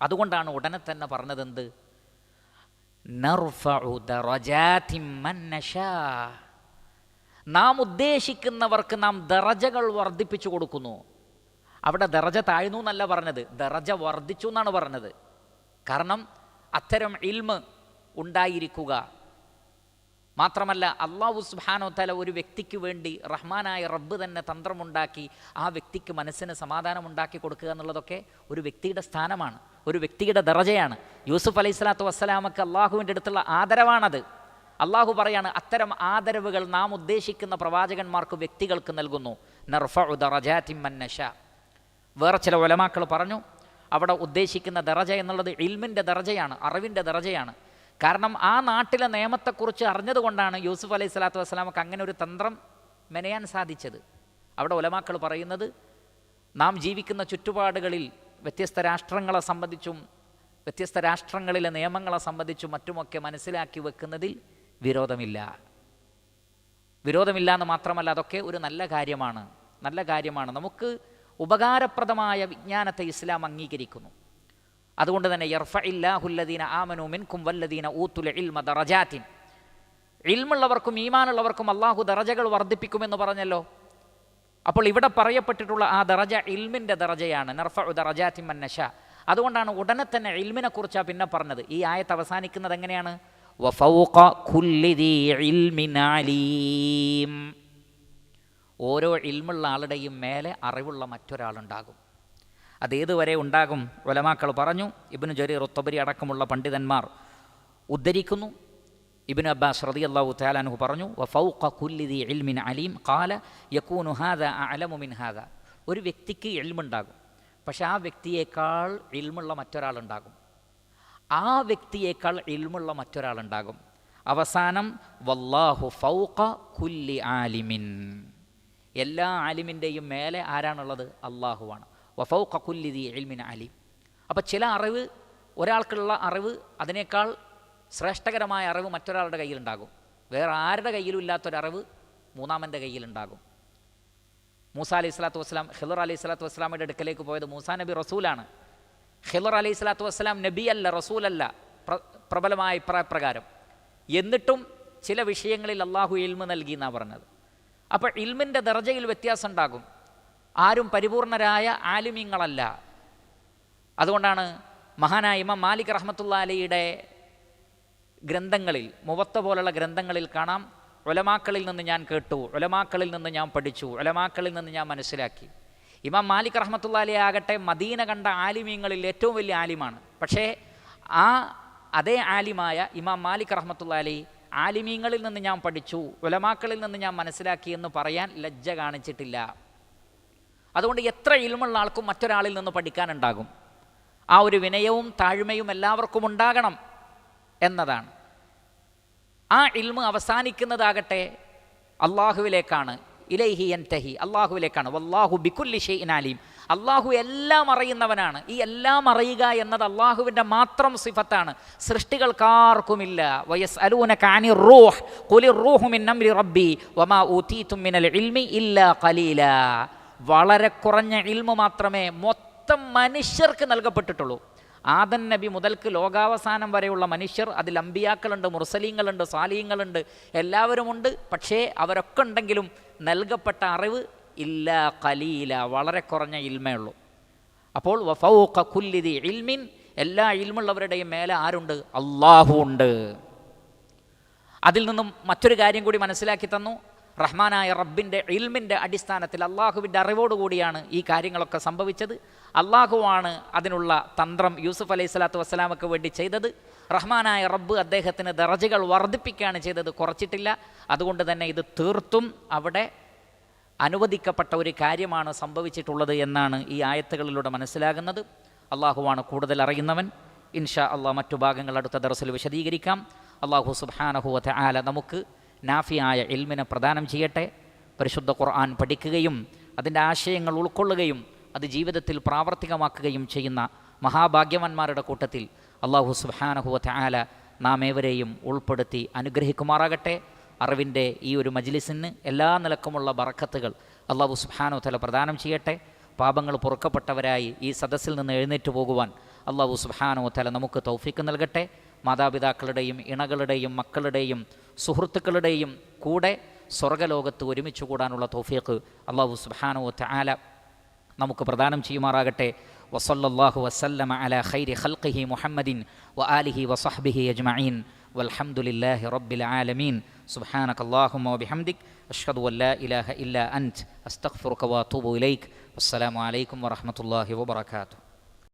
അതുകൊണ്ടാണ് ഉടനെ തന്നെ പറഞ്ഞതെന്ത്, നർഫഉ ദറജാതിൻ മൻ നശാ, നാം ഉദ്ദേശിക്കുന്നവർക്ക് നാം ദറജകൾ വർദ്ധിപ്പിച്ചു കൊടുക്കുന്നു. അവിടെ ദറജ താഴ്ന്നു എന്നല്ല പറഞ്ഞത്, ദറജ വർദ്ധിച്ചു എന്നാണ് പറഞ്ഞത്. കാരണം അത്തരം ഇൽമ് ഉണ്ടായിരിക്കുക മാത്രമല്ല, അല്ലാഹു സുബ്ഹാനഹു വതആല ഒരു വ്യക്തിക്ക് വേണ്ടി റഹ്മാനായ റബ്ബ് തന്നെ തന്ത്രമുണ്ടാക്കി ആ വ്യക്തിക്ക് മനസ്സിന് സമാധാനമുണ്ടാക്കി കൊടുക്കുക എന്നുള്ളതൊക്കെ ഒരു വ്യക്തിയുടെ സ്ഥാനമാണ്, ഒരു വ്യക്തിയുടെ ദറജയാണ്. യൂസുഫ് അലൈഹി സ്വലാത്തു വസ്സലാമക്ക് അള്ളാഹുവിൻ്റെ അടുത്തുള്ള ആദരവാണത്. അള്ളാഹു പറയാണ്, അത്തരം ആദരവുകൾ നാം ഉദ്ദേശിക്കുന്ന പ്രവാചകന്മാർക്ക്, വ്യക്തികൾക്ക് നൽകുന്നു. നർഫഉ ദറജാതിൻ മൻ നശാ. വേറെ ചില ഉലമാക്കൾ പറഞ്ഞു, അവിടെ ഉദ്ദേശിക്കുന്ന ദറജ എന്നുള്ളത് ഇൽമിൻ്റെ ദറജയാണ്, അറിവിൻ്റെ ദറജയാണ്. കാരണം ആ നാട്ടിലെ നിയമത്തെക്കുറിച്ച് അറിഞ്ഞതുകൊണ്ടാണ് യൂസുഫ് അലൈഹി സ്വലാത്തു വസ്സലാമക്ക് അങ്ങനെ ഒരു തന്ത്രം മെനയാൻ സാധിച്ചത്. അവിടെ ഉലമാക്കൾ പറയുന്നത്, നാം ജീവിക്കുന്ന ചുറ്റുപാടുകളിൽ വ്യത്യസ്ത രാഷ്ട്രങ്ങളെ സംബന്ധിച്ചും വ്യത്യസ്ത രാഷ്ട്രങ്ങളിലെ നിയമങ്ങളെ സംബന്ധിച്ചും മറ്റുമൊക്കെ മനസ്സിലാക്കി വെക്കുന്നതിൽ വിരോധമില്ല എന്ന് മാത്രമല്ല, അതൊക്കെ ഒരു നല്ല കാര്യമാണ്. നമുക്ക് ഉപകാരപ്രദമായ വിജ്ഞാനത്തെ ഇസ്ലാം അംഗീകരിക്കുന്നു. അതുകൊണ്ട് തന്നെ യർഫഇല്ലാഹുല്ലദീന ആമനൂ മിൻകും വല്ലദീന ഊതുൽ ഇൽമ ദറജാതിൻ, ഇൽമുള്ളവർക്കും ഈമാനുള്ളവർക്കും അള്ളാഹു ദറജകൾ വർദ്ധിപ്പിക്കുമെന്ന് പറഞ്ഞല്ലോ. അപ്പോൾ ഇവിടെ പറയപ്പെട്ടിട്ടുള്ള ആ ദറജ ഇൽമിൻ്റെ ദറജയാണ്. നർഫഉ ദറജാതിൻ മൻ നശാ. അതുകൊണ്ടാണ് ഉടനെ തന്നെ ഇൽമിനെ കുറിച്ചാണ് പിന്നെ പറഞ്ഞത്. ഈ ആയത്ത് അവസാനിക്കുന്നത് എങ്ങനെയാണ്, വഫൗഖ കുല്ലി ദീ ഇൽമിൻ അലീം, ഓരോ ഇൽമുള്ള ആളുടെയും മേലെ അറിവുള്ള മറ്റൊരാളുണ്ടാകും. അതേതുവരെ ഉണ്ടാകും? ഉലമാക്കൾ പറഞ്ഞു, ഇബ്നു ജരീർ അത്തബരി അടക്കമുള്ള പണ്ഡിതന്മാർ ഉദ്ധരിക്കുന്നു. ഇബ്നു അബ്ബാസ് റളിയല്ലാഹു തആല അൻഹു പറഞ്ഞു, വഫൗഖ കുല്ലി ദീ ഇൽമിൻ അലീം ഖാല യകൂനു ഹാദാ അഅലമു മിൻ ഹാദാ. ഒരു വ്യക്തിക്ക് ഇൽമുണ്ടാകും, പക്ഷെ ആ വ്യക്തിയേക്കാൾ ഇൽമുള്ള മറ്റൊരാളുണ്ടാകും, ആ വ്യക്തിയേക്കാൾ ഇൽമുള്ള മറ്റൊരാളുണ്ടാകും. അവസാനം വല്ലാഹു ഫൗഖ കുല്ലി ആലിമിൻ, എല്ലാ ആലിമിൻ്റെയും മേലെ ആരാണുള്ളത്? അള്ളാഹുവാണ്. വഫൗഖ കുല്ലി ദീ ഇൽമിൻ അലീം. അപ്പോൾ ചില അറിവ്, ഒരാൾക്കുള്ള അറിവ്, അതിനേക്കാൾ ശ്രേഷ്ഠകരമായ അറിവ് മറ്റൊരാളുടെ കയ്യിലുണ്ടാകും. വേറെ ആരുടെ കയ്യിലും ഇല്ലാത്തൊരറിവ് മൂന്നാമൻ്റെ കയ്യിലുണ്ടാകും. മൂസ അലൈഹി സ്വലാത്തു വസ്സലാം ഖിളർ അലൈഹി സ്വലാത്തു വസ്സലാമിൻ്റെ അടുക്കലേക്ക് പോയത്, മൂസാ നബി റസൂലാണ്, ഖിളർ അലൈഹി സ്വലാത്തു വസ്സലാം നബിയല്ല, റസൂലല്ല, പ്രബലമായ അഭിപ്രായപ്രകാരം. എന്നിട്ടും ചില വിഷയങ്ങളിൽ അള്ളാഹു ഇൽമ് നൽകി എന്നാണ് പറഞ്ഞത്. അപ്പോൾ ഇൽമിൻ്റെ ദർജയിൽ വ്യത്യാസം ഉണ്ടാകും. ആരും പരിപൂർണരായ ആലിമീങ്ങളല്ല. അതുകൊണ്ടാണ് മഹാനായ ഇമാം മാലിക് റഹ്മത്തുള്ളാഹി അലൈഹിയുടെ ഗ്രന്ഥങ്ങളിൽ, മുവത്ത പോലുള്ള ഗ്രന്ഥങ്ങളിൽ കാണാം, ഉലമാക്കളിൽ നിന്ന് ഞാൻ കേട്ടു, ഉലമാക്കളിൽ നിന്ന് ഞാൻ പഠിച്ചു, ഉലമാക്കളിൽ നിന്ന് ഞാൻ മനസ്സിലാക്കി. ഇമാം മാലിക് റഹ്മത്തുള്ളാഹി അലൈഹി ആകട്ടെ മദീന കണ്ട ആലിമീങ്ങളിൽ ഏറ്റവും വലിയ ആലിമാണ്. പക്ഷേ ആ അതേ ആലിമായ ഇമാം മാലിക് റഹ്മത്തുള്ളാഹി അലൈഹി ആലിമീങ്ങളിൽ നിന്ന് ഞാൻ പഠിച്ചു, ഉലമാക്കളിൽ നിന്ന് ഞാൻ മനസ്സിലാക്കി എന്ന് പറയാൻ ലജ്ജ കാണിച്ചിട്ടില്ല. അതുകൊണ്ട് എത്ര ഇൽമുള്ള ആൾക്കും മറ്റൊരാളിൽ നിന്ന് പഠിക്കാനുണ്ടാകും. ആ ഒരു വിനയവും താഴ്മയും എല്ലാവർക്കും ഉണ്ടാകണം എന്നതാണ്. ആ ഇൽമ് അവസാനിക്കുന്നതാകട്ടെ അള്ളാഹുവിലേക്കാണ്, ഇലൈഹി യൻതഹി, അള്ളാഹുവിലേക്കാണ്. വല്ലാഹു ബികുല്ലി ഷൈഇൻ അലീം, അള്ളാഹു എല്ലാം അറിയുന്നവനാണ്. ഈ എല്ലാം അറിയുക എന്നത് അള്ളാഹുവിൻ്റെ മാത്രം സിഫത്താണ്, സൃഷ്ടികൾക്കാർക്കുമില്ല. വയസ്അലൂനക അനിർ റൂഹ് ഖുലിർ റൂഹു മിൻ അംരി റബ്ബി വമാ ഊതീതും മിനൽ ഇൽമി ഇല്ലാ ഖലീലാ. വളരെ കുറഞ്ഞ ഇൽമു മാത്രമേ മൊത്തം മനുഷ്യർക്ക് നൽകപ്പെട്ടിട്ടുള്ളൂ. ആദൻ നബി മുതൽക്ക് ലോകാവസാനം വരെയുള്ള മനുഷ്യർ, അതിൽ അമ്പിയാക്കളുണ്ട്, മുർസലീങ്ങളുണ്ട്, സാലിഹ്യങ്ങളുണ്ട്, എല്ലാവരുമുണ്ട്. പക്ഷേ അവരൊക്കെ ഉണ്ടെങ്കിലും നൽകപ്പെട്ട അറിവ് ഇല്ലാ ഖലീല, വളരെ കുറഞ്ഞ ഇൽമേ ഉള്ളൂ. അപ്പോൾ വഫൗഖ കുല്ലി ദി ഇൽമിൻ, എല്ലാ ഇൽമുള്ളവരുടെയും മേലെ ആരുണ്ട്? അല്ലാഹു ഉണ്ട്. അതിൽ നിന്നും മറ്റൊരു കാര്യം കൂടി മനസ്സിലാക്കി തന്നു. റഹ്മാനായ റബ്ബിൻ്റെ ഇൽമിൻ്റെ അടിസ്ഥാനത്തിൽ അള്ളാഹുവിൻ്റെ അറിവോടുകൂടിയാണ് ഈ കാര്യങ്ങളൊക്കെ സംഭവിച്ചത്. അള്ളാഹുവാണ് അതിനുള്ള തന്ത്രം യൂസുഫ് അലൈഹി സ്വലാത്തു വസ്സലാമക്ക് വേണ്ടി ചെയ്തത്. റഹ്മാനായ റബ്ബ് അദ്ദേഹത്തിന് ദറജകൾ വർദ്ധിപ്പിക്കുകയാണ് ചെയ്തത്, കുറച്ചിട്ടില്ല. അതുകൊണ്ട് തന്നെ ഇത് തീർത്തും അവിടെ അനുവദിക്കപ്പെട്ട ഒരു കാര്യമാണ് സംഭവിച്ചിട്ടുള്ളത് എന്നാണ് ഈ ആയത്തുകളിലൂടെ മനസ്സിലാകുന്നത്. അള്ളാഹുവാണ് കൂടുതൽ അറിയുന്നവൻ. ഇൻഷാ അള്ളാഹ് മറ്റു ഭാഗങ്ങൾ അടുത്ത ദർസിൽ വിശദീകരിക്കാം. അള്ളാഹു സുബ്ഹാനഹു വ തആല നമുക്ക് നാഫിയായ ഇൽമിനെ പ്രദാനം ചെയ്യട്ടെ. പരിശുദ്ധ ഖുർആൻ പഠിക്കുകയും അതിൻ്റെ ആശയങ്ങൾ ഉൾക്കൊള്ളുകയും അത് ജീവിതത്തിൽ പ്രാവർത്തികമാക്കുകയും ചെയ്യുന്ന മഹാഭാഗ്യവാന്മാരുടെ കൂട്ടത്തിൽ അള്ളാഹു സുബ്ഹാനഹു വ തആല നാം ഏവരെയും ഉൾപ്പെടുത്തി അനുഗ്രഹിക്കുമാറാകട്ടെ. അറിവിൻ്റെ ഈ ഒരു മജ്ലിസിന് എല്ലാ നിലക്കുമുള്ള ബറക്കത്തുകൾ അള്ളാഹു സുബ്ഹാനഹു വ തആല പ്രദാനം ചെയ്യട്ടെ. പാപങ്ങൾ പൊറുക്കപ്പെട്ടവരായി ഈ സദസ്സിൽ നിന്ന് എഴുന്നേറ്റ് പോകുവാൻ അള്ളാഹു സുബ്ഹാനഹു വ തആല നമുക്ക് തൗഫീക്ക് നൽകട്ടെ. മാതാപിതാക്കളുടെയും ഇണകളുടെയും മക്കളുടെയും സുഹൃത്തുക്കളുടെയും കൂടെ സ്വർഗ്ഗലോകത്ത് ഒരുമിച്ച് കൂടാനുള്ള തൗഫീഖ് അല്ലാഹു സുബ്ഹാനഹു വ തആല നമുക്ക് പ്രദാനം ചെയ്യുമാറാകട്ടെ. വസല്ലല്ലാഹു വസല്ലമ അലാ ഖൈരി ഖൽഖിഹി മുഹമ്മദിൻ വ ആലിഹി വസഹ്ബിഹി അജ്മഈൻ വൽഹംദുലില്ലാഹി റബ്ബിൽ ആലമീൻ. സുബ്ഹാനകല്ലാഹുമ്മ വബിഹംദിക് അഷ്ഹദു അൻ ലാ ഇലാഹ ഇല്ലാ അൻത അസ്തഗ്ഫിറുക വഅതൂബു ഇലൈക്. വസ്സലാമു അലൈക്കും വറഹ്മത്തുള്ളാഹി വബറകാതുഹു.